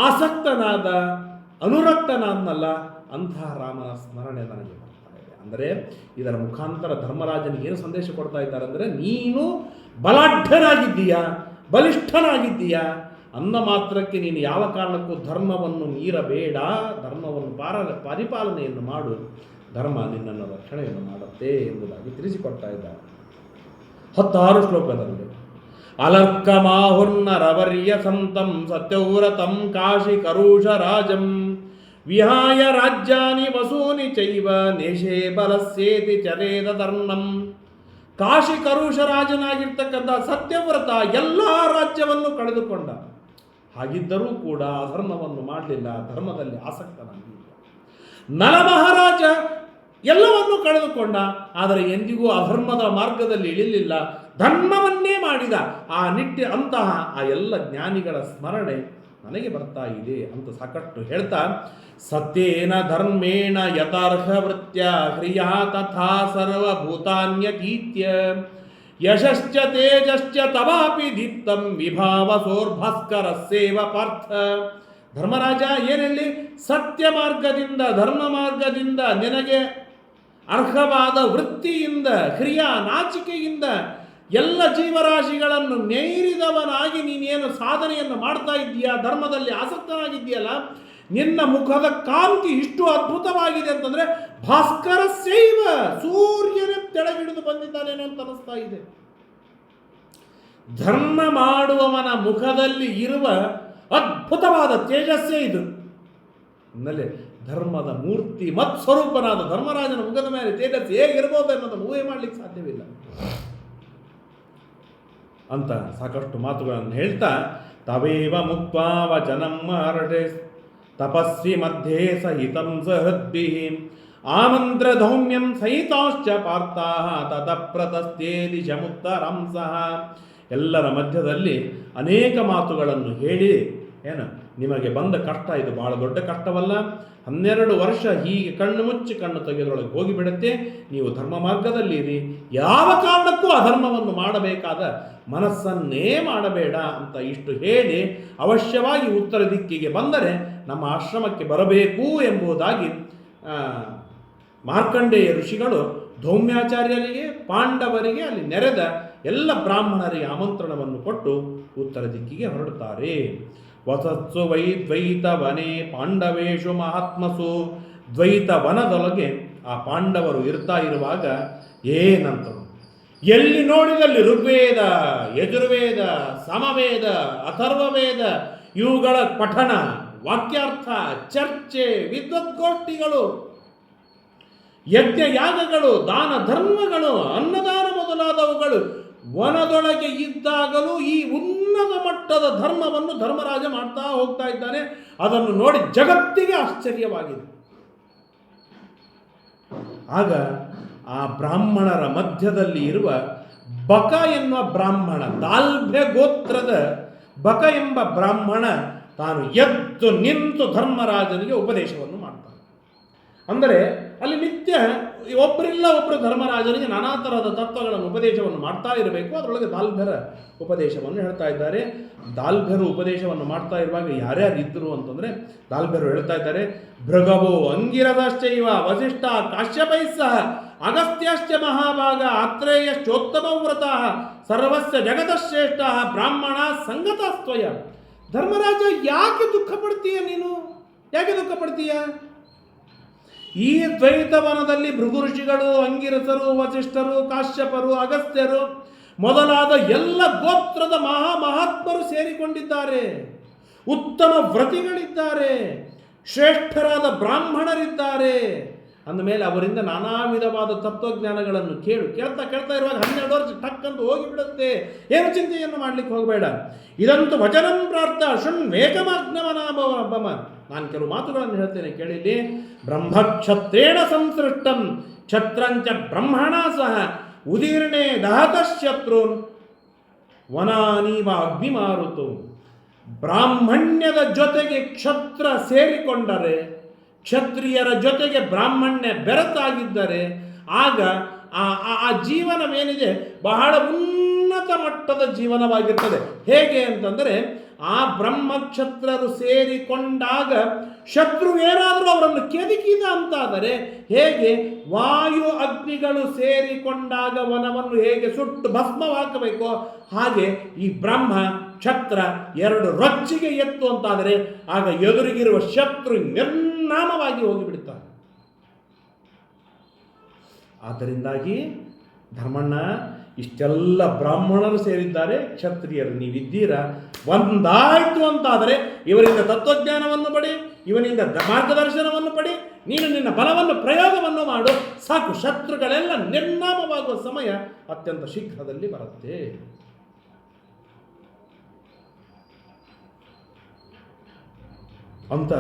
ಆಸಕ್ತನಾದ, ಅನುರಕ್ತನಾದ್ನಲ್ಲ, ಅಂತಹ ರಾಮನ ಸ್ಮರಣೆ ನನಗೆ ಬರ್ತಾ ಇದೆ. ಅಂದರೆ ಇದರ ಮುಖಾಂತರ ಧರ್ಮರಾಜನಿಗೆ ಏನು ಸಂದೇಶ ಕೊಡ್ತಾ ಇದ್ದಾರೆ ಅಂದರೆ, ನೀನು ಬಲಾಢ್ಯನಾಗಿದ್ದೀಯಾ, ಬಲಿಷ್ಠನಾಗಿದ್ದೀಯಾ ಅಂದ ಮಾತ್ರಕ್ಕೆ ನೀನು ಯಾವ ಕಾರಣಕ್ಕೂ ಧರ್ಮವನ್ನು ಮೀರಬೇಡ, ಧರ್ಮವನ್ನು ಪರಿಪಾಲನೆಯನ್ನು ಮಾಡು, ಧರ್ಮ ನಿನ್ನನ್ನು ರಕ್ಷಣೆಯನ್ನು ಮಾಡುತ್ತೆ ಎಂಬುದಾಗಿ ತಿಳಿಸಿಕೊಡ್ತಾ ಇದ್ದಾರೆ 16 ಶ್ಲೋಕದಲ್ಲಿ. ಅಲರ್ಕಮಾಹುರ್ನರವರ್ಯ ಸಂತಂ ಸತ್ಯವ್ರತಂ ಕಾಶಿ ಕರುಷ ರಾಜಂ ವಿಹಾಯ ರಾಜ್ಯಾನಿ ವಸೂನಿ ಚೈವ ನೇಷೇ ಬಲಸ್ಯೇತಿ ಚರೇದ ಧರ್ಮಂ. ಕಾಶಿ ಕರುಷ ರಾಜನಾಗಿರ್ತಕ್ಕಂಥ ಸತ್ಯವ್ರತ ಎಲ್ಲ ರಾಜ್ಯವನ್ನು ಕಳೆದುಕೊಂಡ. ಹಾಗಿದ್ದರೂ ಕೂಡ ಅಧರ್ಮವನ್ನು ಮಾಡಲಿಲ್ಲ, ಧರ್ಮದಲ್ಲಿ ಆಸಕ್ತನಾಗಿಲ್ಲ. ನಲ ಮಹಾರಾಜ ಎಲ್ಲವನ್ನೂ ಕಳೆದುಕೊಂಡ, ಆದರೆ ಎಂದಿಗೂ ಅಧರ್ಮದ ಮಾರ್ಗದಲ್ಲಿ ಇಳಿಲಿಲ್ಲ, ಧರ್ಮವನ್ನೇ ಮಾಡಿದ. ಆ ಅಂತಹ ಆ ಎಲ್ಲ ಜ್ಞಾನಿಗಳ ಸ್ಮರಣೆ ನನಗೆ ಬರ್ತಾ ಇದೆ ಅಂತ ಸಾಕಷ್ಟು ಹೇಳ್ತಾ, ಸತ್ಯೇನ ಧರ್ಮೇಣ ಯಥಾರ್ಹ ವೃತ್ಯ ಕ್ರಿಯಾ ತಥಾ ಸರ್ವಭೂತಾನ್ಯತೀತ್ಯ ಯಶಶ್ಚ ತೇಜಶ್ಚ ತವಾಪಿ ದೀಪ್ತಂ ವಿಭಾವಸೋರ್ಭಾಸ್ಕರ ಸೇವ ಪಾರ್ಥ. ಧರ್ಮರಾಜ ಏನೆಲ್ಲಿ ಸತ್ಯ ಮಾರ್ಗದಿಂದ, ಧರ್ಮ ಮಾರ್ಗದಿಂದ, ನಿನಗೆ ಅರ್ಹವಾದ ವೃತ್ತಿಯಿಂದ, ಕ್ರಿಯಾ ನಾಚಿಕೆಯಿಂದ ಎಲ್ಲ ಜೀವರಾಶಿಗಳನ್ನು ನೇರಿದವನಾಗಿ ನೀನೇನು ಸಾಧನೆಯನ್ನು ಮಾಡ್ತಾ ಇದ್ದೀಯಾ, ಧರ್ಮದಲ್ಲಿ ಆಸಕ್ತನಾಗಿದ್ದೀಯಲ್ಲ, ನಿನ್ನ ಮುಖದ ಕಾಂತಿ ಇಷ್ಟು ಅದ್ಭುತವಾಗಿದೆ ಅಂತಂದರೆ ಭಾಸ್ಕರ ಸೇವ, ಸೂರ್ಯನ ತೆಳಗಿಡಿದು ಬಂದಿದ್ದಾನೇನೋ ಅಂತ ಅನಿಸ್ತಾ ಇದೆ. ಧರ್ಮ ಮಾಡುವವನ ಮುಖದಲ್ಲಿ ಇರುವ ಅದ್ಭುತವಾದ ತೇಜಸ್ಸೇ ಇದು. ಆಮೇಲೆ ಧರ್ಮದ ಮೂರ್ತಿ ಮತ್ಸ್ವರೂಪನಾದ ಧರ್ಮರಾಜನ ಮುಖದ ಮೇಲೆ ತೇಜಸ್ಸು ಹೇಗಿರ್ಬೋದು ಅನ್ನೋದನ್ನು ಊಹೆ ಮಾಡಲಿಕ್ಕೆ ಸಾಧ್ಯವಿಲ್ಲ ಅಂತ ಸಾಕಷ್ಟು ಮಾತುಗಳನ್ನು ಹೇಳ್ತಾ, ತವೇವ ಮುಕ್ತ್ವಾ ವಚನಂ ಮಹರ್ಷೆ ತಪಸ್ವಿ ಮಧ್ಯೆ ಸಹಿತಂ ಸಹೃದ್ಭಿ ಆಮಂತ್ರ ಧೌಮ್ಯಂ ಸಹಿತಾಶ್ಚ ಪಾರ್ಥಾಃ ತತಪ್ರತಸ್ಥೇ ದಿಶಮುತ್ತರಂಸಃ. ಎಲ್ಲರ ಮಧ್ಯದಲ್ಲಿ ಅನೇಕ ಮಾತುಗಳನ್ನು ಹೇಳಿ, ಏನು ನಿಮಗೆ ಬಂದ ಕಷ್ಟ ಇದು ಬಹಳ ದೊಡ್ಡ ಕಷ್ಟವಲ್ಲ, 12 ವರ್ಷ ಹೀಗೆ ಕಣ್ಣು ಮುಚ್ಚಿ ಕಣ್ಣು ತೆಗೆದೊಳಗೆ ಹೋಗಿಬಿಡುತ್ತೆ, ನೀವು ಧರ್ಮ ಮಾರ್ಗದಲ್ಲಿರಿ, ಯಾವ ಕಾರಣಕ್ಕೂ ಅಧರ್ಮವನ್ನು ಮಾಡಬೇಕಾದ ಮನಸ್ಸನ್ನೇ ಮಾಡಬೇಡ ಅಂತ ಇಷ್ಟು ಹೇಳಿ, ಅವಶ್ಯವಾಗಿ ಉತ್ತರ ದಿಕ್ಕಿಗೆ ಬಂದರೆ ನಮ್ಮ ಆಶ್ರಮಕ್ಕೆ ಬರಬೇಕು ಎಂಬುದಾಗಿ ಮಾರ್ಕಂಡೇಯ ಋಷಿಗಳು ಧೌಮ್ಯಾಚಾರ್ಯರಿಗೆ, ಪಾಂಡವರಿಗೆ, ಅಲ್ಲಿ ನೆರೆದ ಎಲ್ಲ ಬ್ರಾಹ್ಮಣರಿಗೆ ಆಮಂತ್ರಣವನ್ನು ಕೊಟ್ಟು ಉತ್ತರ ದಿಕ್ಕಿಗೆ ಹೊರಡುತ್ತಾರೆ. ವಸತ್ಸು ವೈ ದ್ವೈತ ವನೆ ಪಾಂಡವೇಶು ಮಹಾತ್ಮಸು. ದ್ವೈತ ವನದೊಳಗೆ ಆ ಪಾಂಡವರು ಇರ್ತಾ ಇರುವಾಗ ಏನಂತರು, ಎಲ್ಲಿ ನೋಡಿದಲ್ಲಿ ಋಗ್ವೇದ, ಯಜುರ್ವೇದ, ಸಮವೇದ, ಅಥರ್ವವೇದ ಇವುಗಳ ಪಠಣ, ವಾಕ್ಯಾರ್ಥ, ಚರ್ಚೆ, ವಿದ್ವದ್ಗೋಷ್ಠಿಗಳು, ಯಜ್ಞ ಯಾಗಗಳು, ದಾನ ಧರ್ಮಗಳು, ಅನ್ನದಾನ ಮೊದಲಾದವುಗಳು ವನದೊಳಗೆ ಇದ್ದಾಗಲೂ ಈ ಉನ್ನತ ಮಟ್ಟದ ಧರ್ಮವನ್ನು ಧರ್ಮರಾಜ ಮಾಡ್ತಾ ಹೋಗ್ತಾ ಇದ್ದಾನೆ. ಅದನ್ನು ನೋಡಿ ಜಗತ್ತಿಗೆ ಆಶ್ಚರ್ಯವಾಗಿದೆ. ಆಗ ಆ ಬ್ರಾಹ್ಮಣರ ಮಧ್ಯದಲ್ಲಿ ಇರುವ ಬಕ ಎನ್ನುವ ಬ್ರಾಹ್ಮಣ, ದಾಲ್ಭ್ಯ ಗೋತ್ರದ ಬಕ ಎಂಬ ಬ್ರಾಹ್ಮಣ ತಾನು ಎದ್ದು ನಿಂತು ಧರ್ಮರಾಜನಿಗೆ ಉಪದೇಶವನ್ನು ಮಾಡ್ತಾನೆ. ಅಂದರೆ ಅಲ್ಲಿ ನಿತ್ಯ ಒಬ್ಬರಿಲ್ಲ ಒಬ್ಬರು ಧರ್ಮರಾಜನಿಗೆ ನಾನಾ ತರಹದ ತತ್ವಗಳನ್ನು ಉಪದೇಶವನ್ನು ಮಾಡ್ತಾ ಇರಬೇಕು. ಅದರೊಳಗೆ ದಾಲ್ಭ್ಯರ ಉಪದೇಶವನ್ನು ಹೇಳ್ತಾ ಇದ್ದಾರೆ. ದಾಲ್ಭ್ಯರು ಉಪದೇಶವನ್ನು ಮಾಡ್ತಾ ಇರುವಾಗ ಯಾರ್ಯಾರು ಇದ್ದರು ಅಂತಂದರೆ, ದಾಲ್ಭ್ಯರು ಹೇಳ್ತಾ ಇದ್ದಾರೆ, ಭೃಗವೋ ಅಂಗಿರದಶ್ಚೈವ ವಸಿಷ್ಠ ಕಾಶ್ಯಪೈಸ್ಸಹ ಅಗಸ್ತ್ಯಶ್ಚ ಮಹಾಭಾಗ ಆತ್ರೇಯಶ್ಚೋತ್ತಮ ವ್ರತ ಸರ್ವಸ್ಯ ಜಗತಶ್ರೇಷ್ಠ ಬ್ರಾಹ್ಮಣ ಸಂಗತಸ್ತ್ವಯ. ಧರ್ಮರಾಜ ಯಾಕೆ ದುಃಖ ಪಡ್ತೀಯ ನೀನು? ಯಾಕೆ ದುಃಖ ಪಡ್ತೀಯ? ಈ ದ್ವೈತವನದಲ್ಲಿ ಭೃಗು ಋಷಿಗಳು, ಅಂಗಿರಸರು, ವಸಿಷ್ಠರು, ಕಾಶ್ಯಪರು, ಅಗಸ್ತ್ಯರು ಮೊದಲಾದ ಎಲ್ಲ ಗೋತ್ರದ ಮಹಾತ್ಮರು ಸೇರಿಕೊಂಡಿದ್ದಾರೆ. ಉತ್ತಮ ವ್ರತಿಗಳಿದ್ದಾರೆ, ಶ್ರೇಷ್ಠರಾದ ಬ್ರಾಹ್ಮಣರಿದ್ದಾರೆ. ಅಂದಮೇಲೆ ಅವರಿಂದ ನಾನಾ ವಿಧವಾದ ತತ್ವಜ್ಞಾನಗಳನ್ನು ಕೇಳ್ತಾ ಇರುವಾಗ 12 ವರ್ಷ ಟಕ್ಕಂತ ಹೋಗಿಬಿಡುತ್ತೆ. ಏನು ಚಿಂತೆಯನ್ನು ಮಾಡಲಿಕ್ಕೆ ಹೋಗಬೇಡ. ಇದಂತೂ ವಚನಂ ಪ್ರಾರ್ಥ ಶೃಣ್ವೇಕಮಾಜ್ಞಮನಾಭವ. ನಾನು ಕೆಲವು ಮಾತುಗಳನ್ನು ಹೇಳ್ತೇನೆ ಕೇಳಿಲ್ಲಿ. ಬ್ರಹ್ಮಕ್ಷತ್ರೇಣ ಸಂಸೃಷ್ಟಂ ಕ್ಷತ್ರಂಚ ಬ್ರಹ್ಮಣ ಸಹ ಉದೀರ್ಣೆ ದಹತಶತ್ರುನ್ ವನಾನೀವ ಅಗ್ನಿಮಾರುತು. ಬ್ರಾಹ್ಮಣ್ಯದ ಜೊತೆಗೆ ಕ್ಷತ್ರ ಸೇರಿಕೊಂಡರೆ, ಕ್ಷತ್ರಿಯರ ಜೊತೆಗೆ ಬ್ರಾಹ್ಮಣ್ಯ ಬೆರೆತಾಗಿದ್ದರೆ ಆಗ ಆ ಜೀವನವೇನಿದೆ ಬಹಳ ಉನ್ನತ ಮಟ್ಟದ ಜೀವನವಾಗಿರ್ತದೆ. ಹೇಗೆ ಅಂತಂದರೆ ಆ ಬ್ರಹ್ಮಕ್ಷತ್ರರು ಸೇರಿಕೊಂಡಾಗ ಶತ್ರು ಏನಾದರೂ ಅವರನ್ನು ಕೆದಕಿದ ಅಂತಾದರೆ ಹೇಗೆ ವಾಯು ಅಗ್ನಿಗಳು ಸೇರಿಕೊಂಡಾಗ ವನವನ್ನು ಹೇಗೆ ಸುಟ್ಟು ಭಸ್ಮವಾಗಬೇಕೋ ಹಾಗೆ ಈ ಬ್ರಹ್ಮ ಕ್ಷತ್ರ ಎರಡು ರೊಚ್ಚಿಗೆ ಎತ್ತು ಅಂತಾದರೆ ಆಗ ಎದುರಿಗಿರುವ ಶತ್ರು ನಿರ್ನಾಮವಾಗಿ ಹೋಗಿಬಿಡುತ್ತಾರೆ. ಆದ್ದರಿಂದಾಗಿ ಧರ್ಮಣ್ಣ, ಇಷ್ಟೆಲ್ಲ ಬ್ರಾಹ್ಮಣರು ಸೇರಿದ್ದಾರೆ, ಕ್ಷತ್ರಿಯರು ನೀವಿದ್ದೀರಾ, ಒಂದಾಯಿತು ಅಂತಾದರೆ ಇವರಿಂದ ತತ್ವಜ್ಞಾನವನ್ನು ಪಡಿ, ಇವನಿಂದ ಮಾರ್ಗದರ್ಶನವನ್ನು ಪಡಿ, ನೀನು ನಿನ್ನ ಬಲವನ್ನು ಪ್ರಯೋಗವನ್ನು ಮಾಡು, ಸಾಕು, ಶತ್ರುಗಳೆಲ್ಲ ನಿರ್ನಾಮವಾಗುವ ಸಮಯ ಅತ್ಯಂತ ಶೀಘ್ರದಲ್ಲಿ ಬರುತ್ತೆ. ಅಂತ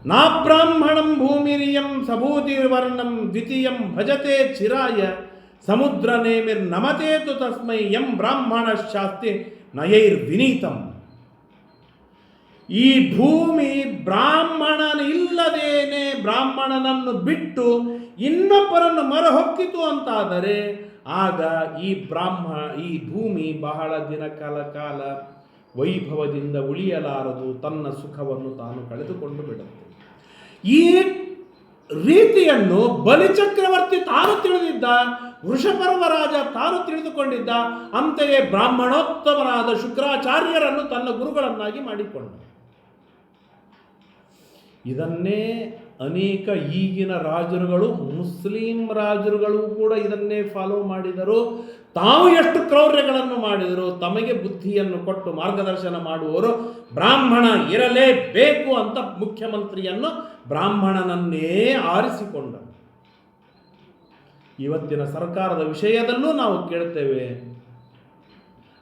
ನಾ ಬ್ರಾಹ್ಮಣಂ ಭೂಮಿರಿಯಂ ಸಭೂತಿರ್ವರ್ಣಂ ದ್ವಿತೀಯಂ ಭಜತೆ ಚಿರಾಯ ಸಮುದ್ರ ನೇಮಿರ್ ನಮತೇತು ತಸ್ಮೈ ಯಂ ಬ್ರಾಹ್ಮಣ ಶಾಸ್ತಿ ನಯೈರ್ವಿನೀತಂ. ಈ ಭೂಮಿ ಬ್ರಾಹ್ಮಣನಿಲ್ಲದೇನೆ ಬ್ರಾಹ್ಮಣನನ್ನು ಬಿಟ್ಟು ಇನ್ನೊಬ್ಬರನ್ನು ಮರಹೊಕ್ಕಿತು ಅಂತಾದರೆ ಆಗ ಈ ಭೂಮಿ ಬಹಳ ಕಾಲ ವೈಭವದಿಂದ ಉಳಿಯಲಾರದು, ತನ್ನ ಸುಖವನ್ನು ತಾನು ಕಳೆದುಕೊಂಡು ಬಿಡುತ್ತೆ. ಈ ರೀತಿಯನ್ನು ಬಲಿಚಕ್ರವರ್ತಿ ತಾನು ತಿಳಿದಿದ್ದ, ವೃಷಪರ್ವರಾಜ ತಾನು ತಿಳಿದುಕೊಂಡಿದ್ದ. ಅಂತೆಯೇ ಬ್ರಾಹ್ಮಣೋತ್ತಮರಾದ ಶುಕ್ರಾಚಾರ್ಯರನ್ನು ತನ್ನ ಗುರುಗಳನ್ನಾಗಿ ಮಾಡಿಕೊಂಡ. ಇದನ್ನೇ ಅನೇಕ ಈಗಿನ ರಾಜರುಗಳು, ಮುಸ್ಲಿಂ ರಾಜರುಗಳು ಕೂಡ ಇದನ್ನೇ ಫಾಲೋ ಮಾಡಿದರು. ತಾವು ಎಷ್ಟು ಕ್ರೌರ್ಯಗಳನ್ನು ಮಾಡಿದರು, ತಮಗೆ ಬುದ್ಧಿಯನ್ನು ಕೊಟ್ಟು ಮಾರ್ಗದರ್ಶನ ಮಾಡುವವರು ಬ್ರಾಹ್ಮಣ ಇರಲೇಬೇಕು ಅಂತ ಮುಖ್ಯಮಂತ್ರಿಯನ್ನು ಬ್ರಾಹ್ಮಣನನ್ನೇ ಆರಿಸಿಕೊಂಡರು. ಇವತ್ತಿನ ಸರ್ಕಾರದ ವಿಷಯದಲ್ಲೂ ನಾವು ಕೇಳ್ತೇವೆ,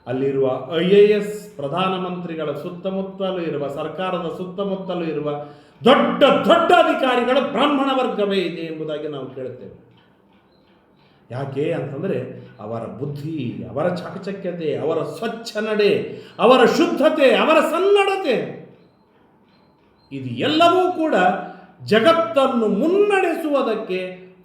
ಅಲ್ಲಿರುವ IAS ಪ್ರಧಾನಮಂತ್ರಿಗಳ ಸುತ್ತಮುತ್ತಲೂ ಇರುವ, ಸರ್ಕಾರದ ಸುತ್ತಮುತ್ತಲೂ ಇರುವ ದೊಡ್ಡ ದೊಡ್ಡ ಅಧಿಕಾರಿಗಳು ಬ್ರಾಹ್ಮಣ ವರ್ಗವೇ ಇದೆ ಎಂಬುದಾಗಿ ನಾವು ಕೇಳುತ್ತೇವೆ. ಯಾಕೆ ಅಂತಂದರೆ ಅವರ ಬುದ್ಧಿ, ಅವರ ಚಾಕಚಕ್ಯತೆ, ಅವರ ಸ್ವಚ್ಛ ನಡೆ, ಅವರ ಶುದ್ಧತೆ, ಅವರ ಸನ್ನಡತೆ, ಇದು ಎಲ್ಲವೂ ಕೂಡ ಜಗತ್ತನ್ನು ಮುನ್ನಡೆಸುವುದಕ್ಕೆ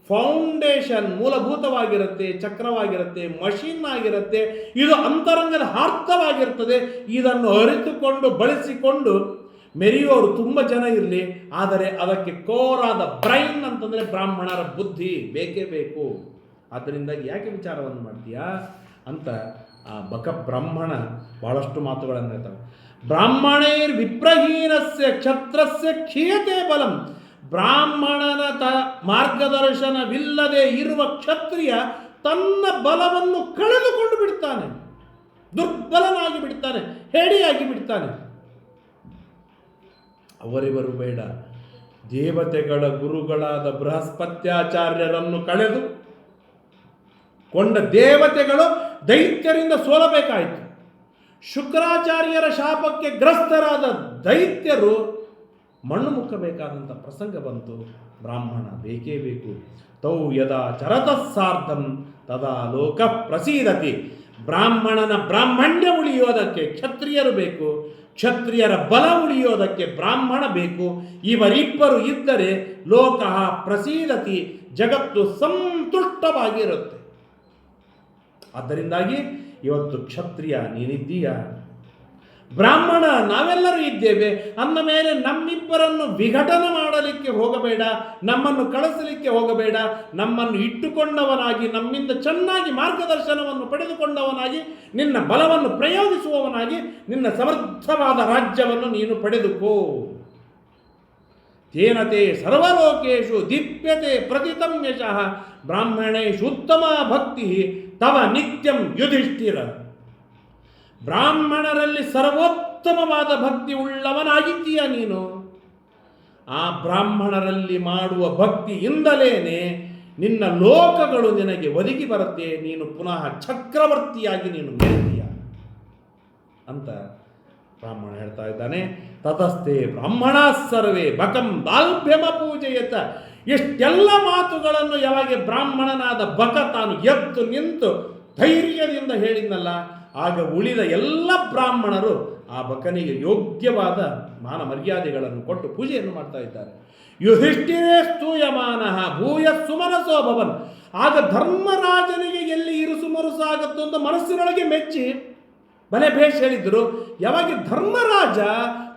ಫೌಂಡೇಶನ್ ಮೂಲಭೂತವಾಗಿರುತ್ತೆ, ಚಕ್ರವಾಗಿರುತ್ತೆ, ಮಷೀನ್ ಆಗಿರುತ್ತೆ. ಇದು ಅಂತರಂಗದ ಹಾರ್ಥವಾಗಿರ್ತದೆ. ಇದನ್ನು ಅರಿತುಕೊಂಡು ಬಳಸಿಕೊಂಡು ಮೆರೆಯೋರು ತುಂಬ ಜನ ಇರಲಿ, ಆದರೆ ಅದಕ್ಕೆ ಕೋರಾದ ಬ್ರೈನ್ ಅಂತಂದರೆ ಬ್ರಾಹ್ಮಣರ ಬುದ್ಧಿ ಬೇಕೇ ಬೇಕು. ಆದ್ದರಿಂದ ಯಾಕೆ ವಿಚಾರವನ್ನು ಮಾಡ್ತೀಯಾ ಅಂತ ಆ ಬಕ ಬ್ರಾಹ್ಮಣ ಬಹಳಷ್ಟು ಮಾತುಗಳನ್ನು ಹೇಳ್ತಾರೆ. ಬ್ರಾಹ್ಮಣೇರ್ ವಿಪ್ರಹೀನಸ್ಯ ಕ್ಷತ್ರಸ್ಯ ಕ್ಷೀಯತೆ ಬಲಂ. ಬ್ರಾಹ್ಮಣನ ಮಾರ್ಗದರ್ಶನವಿಲ್ಲದೆ ಇರುವ ಕ್ಷತ್ರಿಯ ತನ್ನ ಬಲವನ್ನು ಕಳೆದುಕೊಂಡು ಬಿಡ್ತಾನೆ, ದುರ್ಬಲನಾಗಿ ಬಿಡ್ತಾನೆ, ಹೇಡಿಯಾಗಿ ಬಿಡ್ತಾನೆ. ಅವರಿವರು ಬೇಡ, ದೇವತೆಗಳ ಗುರುಗಳಾದ ಬೃಹಸ್ಪತ್ಯಾಚಾರ್ಯರನ್ನು ಕಳೆದು ಕೊಂಡ ದೇವತೆಗಳು ದೈತ್ಯರಿಂದ ಸೋಲಬೇಕಾಯಿತು. ಶುಕ್ರಾಚಾರ್ಯರ ಶಾಪಕ್ಕೆ ಗ್ರಸ್ತರಾದ ದೈತ್ಯರು ಮಣ್ಣು ಮುಕ್ಕಬೇಕಾದಂಥ ಪ್ರಸಂಗ ಬಂತು. ಬ್ರಾಹ್ಮಣ ಬೇಕೇ ಬೇಕು. ತೌ ಯದಾ ಚರತಸ್ಸಾರ್ಧಂ ತದಾ ಲೋಕ ಪ್ರಸೀದತಿ. ಬ್ರಾಹ್ಮಣನ ಬ್ರಾಹ್ಮಣ್ಯ ಉಳಿಯೋದಕ್ಕೆ ಕ್ಷತ್ರಿಯರು ಬೇಕು, ಕ್ಷತ್ರಿಯರ ಬಲ ಉಳಿಯೋದಕ್ಕೆ ಬ್ರಾಹ್ಮಣ ಬೇಕು. ಇವರಿಬ್ಬರು ಇದ್ದರೆ ಲೋಕ ಪ್ರಸೀದತಿ, ಜಗತ್ತು ಸಂತುಷ್ಟವಾಗಿರುತ್ತೆ. ಆದ್ದರಿಂದಾಗಿ ಇವತ್ತು ಕ್ಷತ್ರಿಯ ನೀನಿದ್ದೀಯ, ಬ್ರಾಹ್ಮಣ ನಾವೆಲ್ಲರೂ ಇದ್ದೇವೆ ಅಂದ ಮೇಲೆ ನಮ್ಮಿಬ್ಬರನ್ನು ವಿಘಟನೆ ಮಾಡಲಿಕ್ಕೆ ಹೋಗಬೇಡ, ನಮ್ಮನ್ನು ಕಳಿಸಲಿಕ್ಕೆ ಹೋಗಬೇಡ. ನಮ್ಮನ್ನು ಇಟ್ಟುಕೊಂಡವನಾಗಿ, ನಮ್ಮಿಂದ ಚೆನ್ನಾಗಿ ಮಾರ್ಗದರ್ಶನವನ್ನು ಪಡೆದುಕೊಂಡವನಾಗಿ, ನಿನ್ನ ಬಲವನ್ನು ಪ್ರಯೋಗಿಸುವವನಾಗಿ ನಿನ್ನ ಸಮರ್ಥವಾದ ರಾಜ್ಯವನ್ನು ನೀನು ಪಡೆದುಕೋ. ತೇನತೆ ಸರ್ವಲೋಕೇಶು ದೀಪ್ಯತೆ ಪ್ರತಿತಂ ಯಶಃ ಬ್ರಾಹ್ಮಣೇಶು ಉತ್ತಮ ಭಕ್ತಿ ತವ ನಿತ್ಯಂ ಯುಧಿಷ್ಠಿರ. ಬ್ರಾಹ್ಮಣರಲ್ಲಿ ಸರ್ವೋತ್ತಮವಾದ ಭಕ್ತಿ ಉಳ್ಳವನಾಗಿದ್ದೀಯ ನೀನು. ಆ ಬ್ರಾಹ್ಮಣರಲ್ಲಿ ಮಾಡುವ ಭಕ್ತಿಯಿಂದಲೇನೆ ನಿನ್ನ ಲೋಕಗಳು ನಿನಗೆ ಒದಗಿ ಬರುತ್ತೆ. ನೀನು ಪುನಃ ಚಕ್ರವರ್ತಿಯಾಗಿ ನೀನು ಮೆರೆದೀಯ ಅಂತ ಬ್ರಾಹ್ಮಣ ಹೇಳ್ತಾ ಇದ್ದಾನೆ. ತತಸ್ಥೆ ಬ್ರಾಹ್ಮಣ ಸರ್ವೇ ಬಕಂ ದಾಲ್ಭ್ಯಮ ಪೂಜೆಯತ. ಇಷ್ಟೆಲ್ಲ ಮಾತುಗಳನ್ನು ಯಾವಾಗ ಬ್ರಾಹ್ಮಣನಾದ ಬಕ ತಾನು ಎದ್ದು ನಿಂತು ಧೈರ್ಯದಿಂದ ಹೇಳಿದ್ನಲ್ಲ, ಆಗ ಉಳಿದ ಎಲ್ಲ ಬ್ರಾಹ್ಮಣರು ಆ ಬಕನಿಗೆ ಯೋಗ್ಯವಾದ ಮಾನ ಮರ್ಯಾದೆಗಳನ್ನು ಕೊಟ್ಟು ಪೂಜೆಯನ್ನು ಮಾಡ್ತಾ ಇದ್ದಾರೆ. ಯುಧಿಷ್ಠಿರೇ ಸ್ತೂಯಮಾನಃ ಭೂಯ ಸುಮನಸೋ ಭವನ್. ಆಗ ಧರ್ಮರಾಜನಿಗೆ ಎಲ್ಲಿ ಇರುಸು ಮರುಸಾಗತ್ತೋ ಅಂತ ಮನಸ್ಸಿನೊಳಗೆ ಮೆಚ್ಚಿ ಬಲೆ ಭೇಷ್ ಹೇಳಿದ್ರು. ಯಾವಾಗ ಧರ್ಮರಾಜ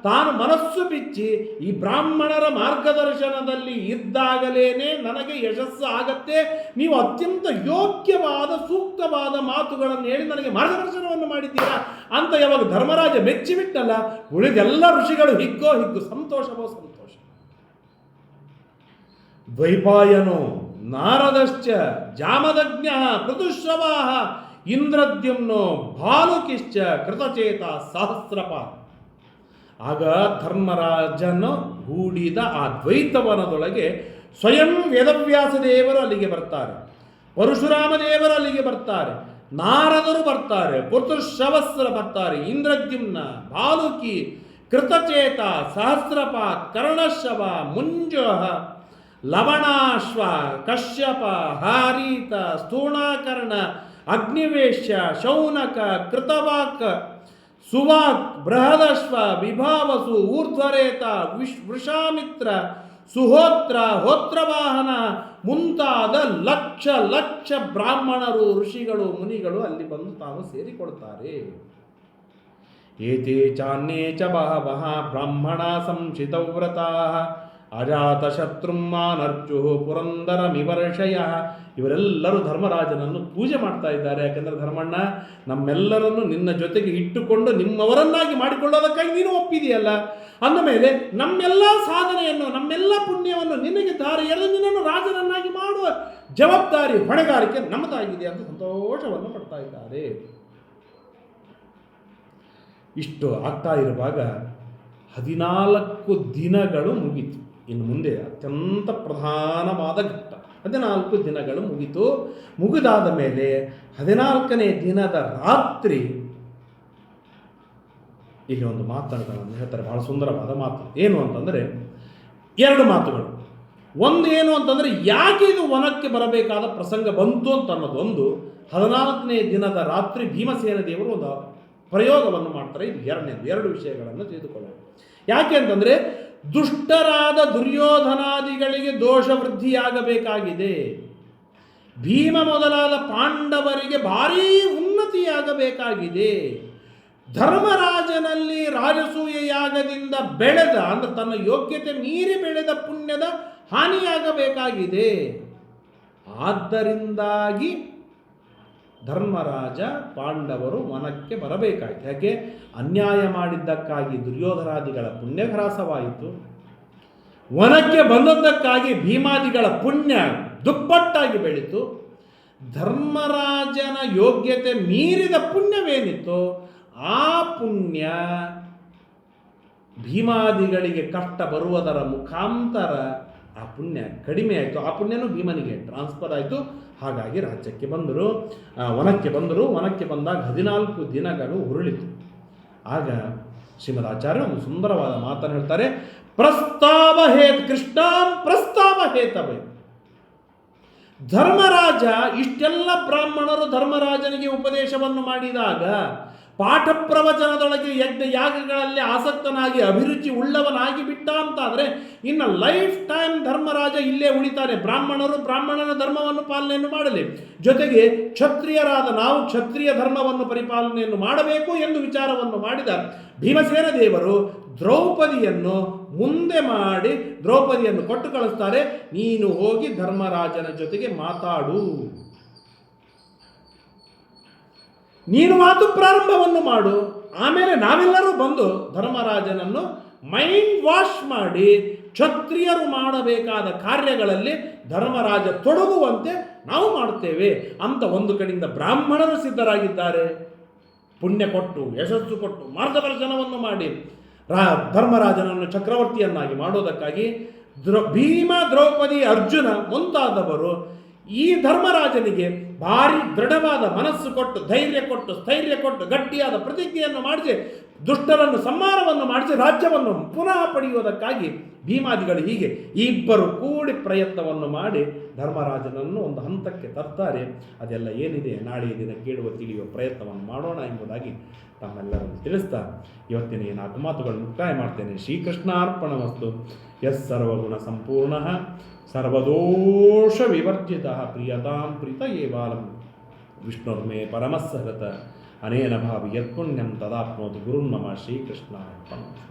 ತಾನು ಮನಸ್ಸು ಬಿಚ್ಚಿ ಈ ಬ್ರಾಹ್ಮಣರ ಮಾರ್ಗದರ್ಶನದಲ್ಲಿ ಇದ್ದಾಗಲೇನೆ ನನಗೆ ಯಶಸ್ಸು ಆಗತ್ತೆ, ನೀವು ಅತ್ಯಂತ ಯೋಗ್ಯವಾದ ಸೂಕ್ತವಾದ ಮಾತುಗಳನ್ನು ಹೇಳಿ ನನಗೆ ಮಾರ್ಗದರ್ಶನವನ್ನು ಮಾಡಿದ್ದೀರಾ ಅಂತ ಯಾವಾಗ ಧರ್ಮರಾಜ ಮೆಚ್ಚಿಬಿಟ್ಟಲ್ಲ, ಉಳಿದೆಲ್ಲ ಋಷಿಗಳು ಹಿಗ್ಗೋ ಹಿಗ್ಗು, ಸಂತೋಷವೋ ಸಂತೋಷ. ದ್ವೈಪಾಯನೋ ನಾರದಶ್ಚ ಜಾಮದಗ್ನ್ಯ ಪೃಥುಶ್ರವಾಹ ಇಂದ್ರದ್ಯುಮ್ನೋ ಭಾಲುಕಿಶ್ಚ ಕೃತಚೇತ ಸಹಸ್ರಪಾತ್. ಆಗ ಧರ್ಮರಾಜನ ಹೂಡಿದ ಆ ದ್ವೈತವನದೊಳಗೆ ಸ್ವಯಂ ವೇದವ್ಯಾಸ ದೇವರು ಅಲ್ಲಿಗೆ ಬರ್ತಾರೆ, ಪರಶುರಾಮ ದೇವರು ಅಲ್ಲಿಗೆ ಬರ್ತಾರೆ, ನಾರದರು ಬರ್ತಾರೆ, ಪೃಥುಶ್ರವಸ್ರ ಬರ್ತಾರೆ, ಇಂದ್ರದ್ಯುಮ್ನ, ಭಾಲುಕಿ, ಕೃತಚೇತ, ಸಹಸ್ರಪಾತ್, ಕರ್ಣಶ್ರವ, ಮುಂಜೋಹ, ಲವಣಾಶ್ವ, ಕಶ್ಯಪ, ಹಾರೀತ, ಸ್ಥೂಣಾಕರ್ಣ, ಅಗ್ನಿವೇಶ್ಯ, ಶೌನಕ, ಕೃತವಾಕ್, ಸುವಾಕ್, ಬೃಹದಶ್ವ, ವಿಭಾವಸು, ಊರ್ಧ್ವರೇತ, ವೃಷಾಮಿತ್ರ, ಸುಹೋತ್ರ, ಹೋತ್ರವಾಹನ ಮುಂತಾದ ಲಕ್ಷ ಲಕ್ಷ ಬ್ರಾಹ್ಮಣರು, ಋಷಿಗಳು, ಮುನಿಗಳು ಅಲ್ಲಿ ಬಂದು ತಾವು ಸೇರಿಕೊಳ್ತಾರೆ. ಏತೇ ಚಾನ್ಯೇ ಚ ಬಹವಃ ಬ್ರಾಹ್ಮಣ ಸಂಶಿತವ್ರತಾಃ ಅಜಾತಶತ್ರುಮಾನರ್ಚು ಪುರಂದರ ಮಿವರ್ಷಯ. ಇವರೆಲ್ಲರೂ ಧರ್ಮರಾಜನನ್ನು ಪೂಜೆ ಮಾಡ್ತಾ ಇದ್ದಾರೆ. ಯಾಕೆಂದರೆ ಧರ್ಮಣ್ಣ, ನಮ್ಮೆಲ್ಲರನ್ನು ನಿನ್ನ ಜೊತೆಗೆ ಇಟ್ಟುಕೊಂಡು ನಿಮ್ಮವರನ್ನಾಗಿ ಮಾಡಿಕೊಳ್ಳೋದಕ್ಕಾಗಿ ನೀನು ಒಪ್ಪಿದೆಯಲ್ಲ, ಅಂದಮೇಲೆ ನಮ್ಮೆಲ್ಲ ಸಾಧನೆಯನ್ನು, ನಮ್ಮೆಲ್ಲ ಪುಣ್ಯವನ್ನು ನಿನಗೆ ದಾರಿ ಎಳೆದು ನಿನ್ನನ್ನು ರಾಜನನ್ನಾಗಿ ಮಾಡುವ ಜವಾಬ್ದಾರಿ, ಹೊಣೆಗಾರಿಕೆ ನಮ್ಮದಾಗಿದೆ ಅಂತ ಸಂತೋಷವನ್ನು ಪಡ್ತಾ ಇದ್ದಾರೆ. ಇಷ್ಟು ಆಗ್ತಾ ಇರುವಾಗ 14 ದಿನಗಳು ಮುಗಿತು. ಇನ್ನು ಮುಂದೆ ಅತ್ಯಂತ ಪ್ರಧಾನವಾದ ಘಟ್ಟ. 14 ದಿನಗಳು ಮುಗಿತು. ಮುಗಿದಾದ ಮೇಲೆ 14ನೇ ದಿನದ ರಾತ್ರಿ ಇಲ್ಲಿ ಒಂದು ಮಾತನ್ನು ಹೇಳ್ತಾರೆ, ಬಹಳ ಸುಂದರವಾದ ಮಾತು. ಏನು ಅಂತಂದರೆ 2 ಮಾತುಗಳು. ಒಂದು ಏನು ಅಂತಂದರೆ, ಯಾಕೆ ಇದು ವನಕ್ಕೆ ಬರಬೇಕಾದ ಪ್ರಸಂಗ ಬಂತು ಅಂತ ಅನ್ನೋದೊಂದು. 14ನೇ ದಿನದ ರಾತ್ರಿ ಭೀಮಸೇನ ದೇವರು ಒಂದು ಪ್ರಯೋಗವನ್ನು ಮಾಡ್ತಾರೆ. ಇದು 2 ವಿಷಯಗಳನ್ನು ತಿಳಿದುಕೊಳ್ಳೋಣ. ಯಾಕೆ ಅಂತಂದರೆ, ದುಷ್ಟರಾದ ದುರ್ಯೋಧನಾದಿಗಳಿಗೆ ದೋಷ ವೃದ್ಧಿಯಾಗಬೇಕಾಗಿದೆ. ಭೀಮ ಮೊದಲಾದ ಪಾಂಡವರಿಗೆ ಭಾರೀ ಉನ್ನತಿಯಾಗಬೇಕಾಗಿದೆ. ಧರ್ಮರಾಜನಲ್ಲಿ ರಾಜಸೂಯ ಯಾಗದಿಂದ ಬೆಳೆದ, ಅಂದರೆ ತನ್ನ ಯೋಗ್ಯತೆ ಮೀರಿ ಬೆಳೆದ ಪುಣ್ಯದ ಹಾನಿಯಾಗಬೇಕಾಗಿದೆ. ಆದ್ದರಿಂದಾಗಿ ಧರ್ಮರಾಜ ಪಾಂಡವರು ವನಕ್ಕೆ ಬರಬೇಕಾಯಿತು. ಯಾಕೆ? ಅನ್ಯಾಯ ಮಾಡಿದ್ದಕ್ಕಾಗಿ ದುರ್ಯೋಧನಾದಿಗಳ ಪುಣ್ಯ ಹ್ರಾಸವಾಯಿತು. ವನಕ್ಕೆ ಬಂದದ್ದಕ್ಕಾಗಿ ಭೀಮಾದಿಗಳ ಪುಣ್ಯ ದುಪ್ಪಟ್ಟಾಗಿ ಬೆಳೀತು. ಧರ್ಮರಾಜನ ಯೋಗ್ಯತೆ ಮೀರಿದ ಪುಣ್ಯವೇನಿತ್ತು, ಆ ಪುಣ್ಯ ಭೀಮಾದಿಗಳಿಗೆ ಕಷ್ಟ ಬರುವುದರ ಮುಖಾಂತರ ಆ ಪುಣ್ಯ ಕಡಿಮೆ ಆಯಿತು. ಆ ಪುಣ್ಯನೂ ಭೀಮನಿಗೆ ಟ್ರಾನ್ಸ್ಫರ್ ಆಯಿತು. ಹಾಗಾಗಿ ರಾಜ್ಯಕ್ಕೆ ಬಂದರು, ವನಕ್ಕೆ ಬಂದರು. ವನಕ್ಕೆ ಬಂದಾಗ 14 ದಿನಗಳು ಉರುಳಿತು. ಆಗ ಶ್ರೀಮದಾಚಾರ್ಯ ಒಂದು ಸುಂದರವಾದ ಮಾತನ್ನು ಹೇಳ್ತಾರೆ. ಪ್ರಸ್ತಾವ ಹೇತ್ ಕೃಷ್ಣಾಂ ಪ್ರಸ್ತಾವ ಹೇತವೇ. ಧರ್ಮರಾಜ, ಇಷ್ಟೆಲ್ಲ ಬ್ರಾಹ್ಮಣರು ಧರ್ಮರಾಜನಿಗೆ ಉಪದೇಶವನ್ನು ಮಾಡಿದಾಗ ಪಾಠ ಪ್ರವಚನದೊಳಗೆ ಯಜ್ಞ ಯಾಗಗಳಲ್ಲಿ ಆಸಕ್ತನಾಗಿ ಅಭಿರುಚಿ ಉಳ್ಳವನಾಗಿ ಬಿಟ್ಟ ಅಂತಾದರೆ ಇನ್ನು ಲೈಫ್ ಟೈಮ್ ಧರ್ಮರಾಜ ಇಲ್ಲೇ ಉಳಿತಾನೆ. ಬ್ರಾಹ್ಮಣನ ಧರ್ಮವನ್ನು ಪಾಲನೆಯನ್ನು ಮಾಡಲಿ, ಜೊತೆಗೆ ಕ್ಷತ್ರಿಯರಾದ ನಾವು ಕ್ಷತ್ರಿಯ ಧರ್ಮವನ್ನು ಪರಿಪಾಲನೆಯನ್ನು ಮಾಡಬೇಕು ಎಂದು ವಿಚಾರವನ್ನು ಮಾಡಿದ ಭೀಮಸೇನ ದೇವರು ದ್ರೌಪದಿಯನ್ನು ಮುಂದೆ ಮಾಡಿ ದ್ರೌಪದಿಯನ್ನು ಕೊಟ್ಟು ಕಳಿಸ್ತಾರೆ. ನೀನು ಹೋಗಿ ಧರ್ಮರಾಜನ ಜೊತೆಗೆ ಮಾತಾಡು, ನೀನು ಮಾತು ಪ್ರಾರಂಭವನ್ನು ಮಾಡು. ಆಮೇಲೆ ನಾವೆಲ್ಲರೂ ಬಂದು ಧರ್ಮರಾಜನನ್ನು ಮೈಂಡ್ ವಾಶ್ ಮಾಡಿ ಕ್ಷತ್ರಿಯರು ಮಾಡಬೇಕಾದ ಕಾರ್ಯಗಳಲ್ಲಿ ಧರ್ಮರಾಜ ತೊಡಗುವಂತೆ ನಾವು ಮಾಡುತ್ತೇವೆ ಅಂತ ಒಂದು ಕಡೆಯಿಂದ ಬ್ರಾಹ್ಮಣರು ಸಿದ್ಧರಾಗಿದ್ದಾರೆ. ಪುಣ್ಯ ಕೊಟ್ಟು, ಯಶಸ್ಸು ಕೊಟ್ಟು, ಮಾರ್ಗದರ್ಶನವನ್ನು ಮಾಡಿ ಧರ್ಮರಾಜನನ್ನು ಚಕ್ರವರ್ತಿಯನ್ನಾಗಿ ಮಾಡೋದಕ್ಕಾಗಿ ಭೀಮ, ದ್ರೌಪದಿ, ಅರ್ಜುನ ಮುಂತಾದವರು ಈ ಧರ್ಮರಾಜನಿಗೆ ಭಾರಿ ದೃಢವಾದ ಮನಸ್ಸು ಕೊಟ್ಟು, ಧೈರ್ಯ ಕೊಟ್ಟು, ಸ್ಥೈರ್ಯ ಕೊಟ್ಟು, ಗಟ್ಟಿಯಾದ ಪ್ರತಿಜ್ಞೆಯನ್ನು ಮಾಡಿಸಿ ದುಷ್ಟರನ್ನು ಸಂಹಾರವನ್ನು ಮಾಡಿಸಿ ರಾಜ್ಯವನ್ನು ಪುನಃ ಪಡೆಯುವುದಕ್ಕಾಗಿ ಭೀಮಾದಿಗಳು ಹೀಗೆ ಇಬ್ಬರು ಕೂಡಿ ಪ್ರಯತ್ನವನ್ನು ಮಾಡಿ ಧರ್ಮರಾಜನನ್ನು ಒಂದು ಹಂತಕ್ಕೆ ತರ್ತಾರೆ. ಅದೆಲ್ಲ ಏನಿದೆ ನಾಳೆಯ ದಿನ ಕೇಳುವ ತಿಳಿಯುವ ಪ್ರಯತ್ನವನ್ನು ಮಾಡೋಣ ಎಂಬುದಾಗಿ ತಮ್ಮೆಲ್ಲರನ್ನು ತಿಳಿಸ್ತಾ ಇವತ್ತಿನ ಈ 4 ಮಾತುಗಳನ್ನು ಮುಕ್ತಾಯ ಮಾಡ್ತೇನೆ. ಶ್ರೀಕೃಷ್ಣಾರ್ಪಣಮಸ್ತು. ಯಸ್ ಸರ್ವಗುಣ ಸಂಪೂರ್ಣ ಸರ್ವದೋಷ ವಿವರ್ಜಿತ ಪ್ರಿಯತಾಂ ಪ್ರೀತ ಏವಾಲಂ ವಿಷ್ಣುರ್ಮೇ ಪರಮಸ್ಸಹೃತ ಅನೇನ ಭಾವಿ ಯತ್ಪುಣ್ಯಂ ತದಾಪ್ನೋತಿ ಗುರುನ್ನಮ ಶ್ರೀಕೃಷ್ಣಾರ್ಪಣಮಸ್ತು.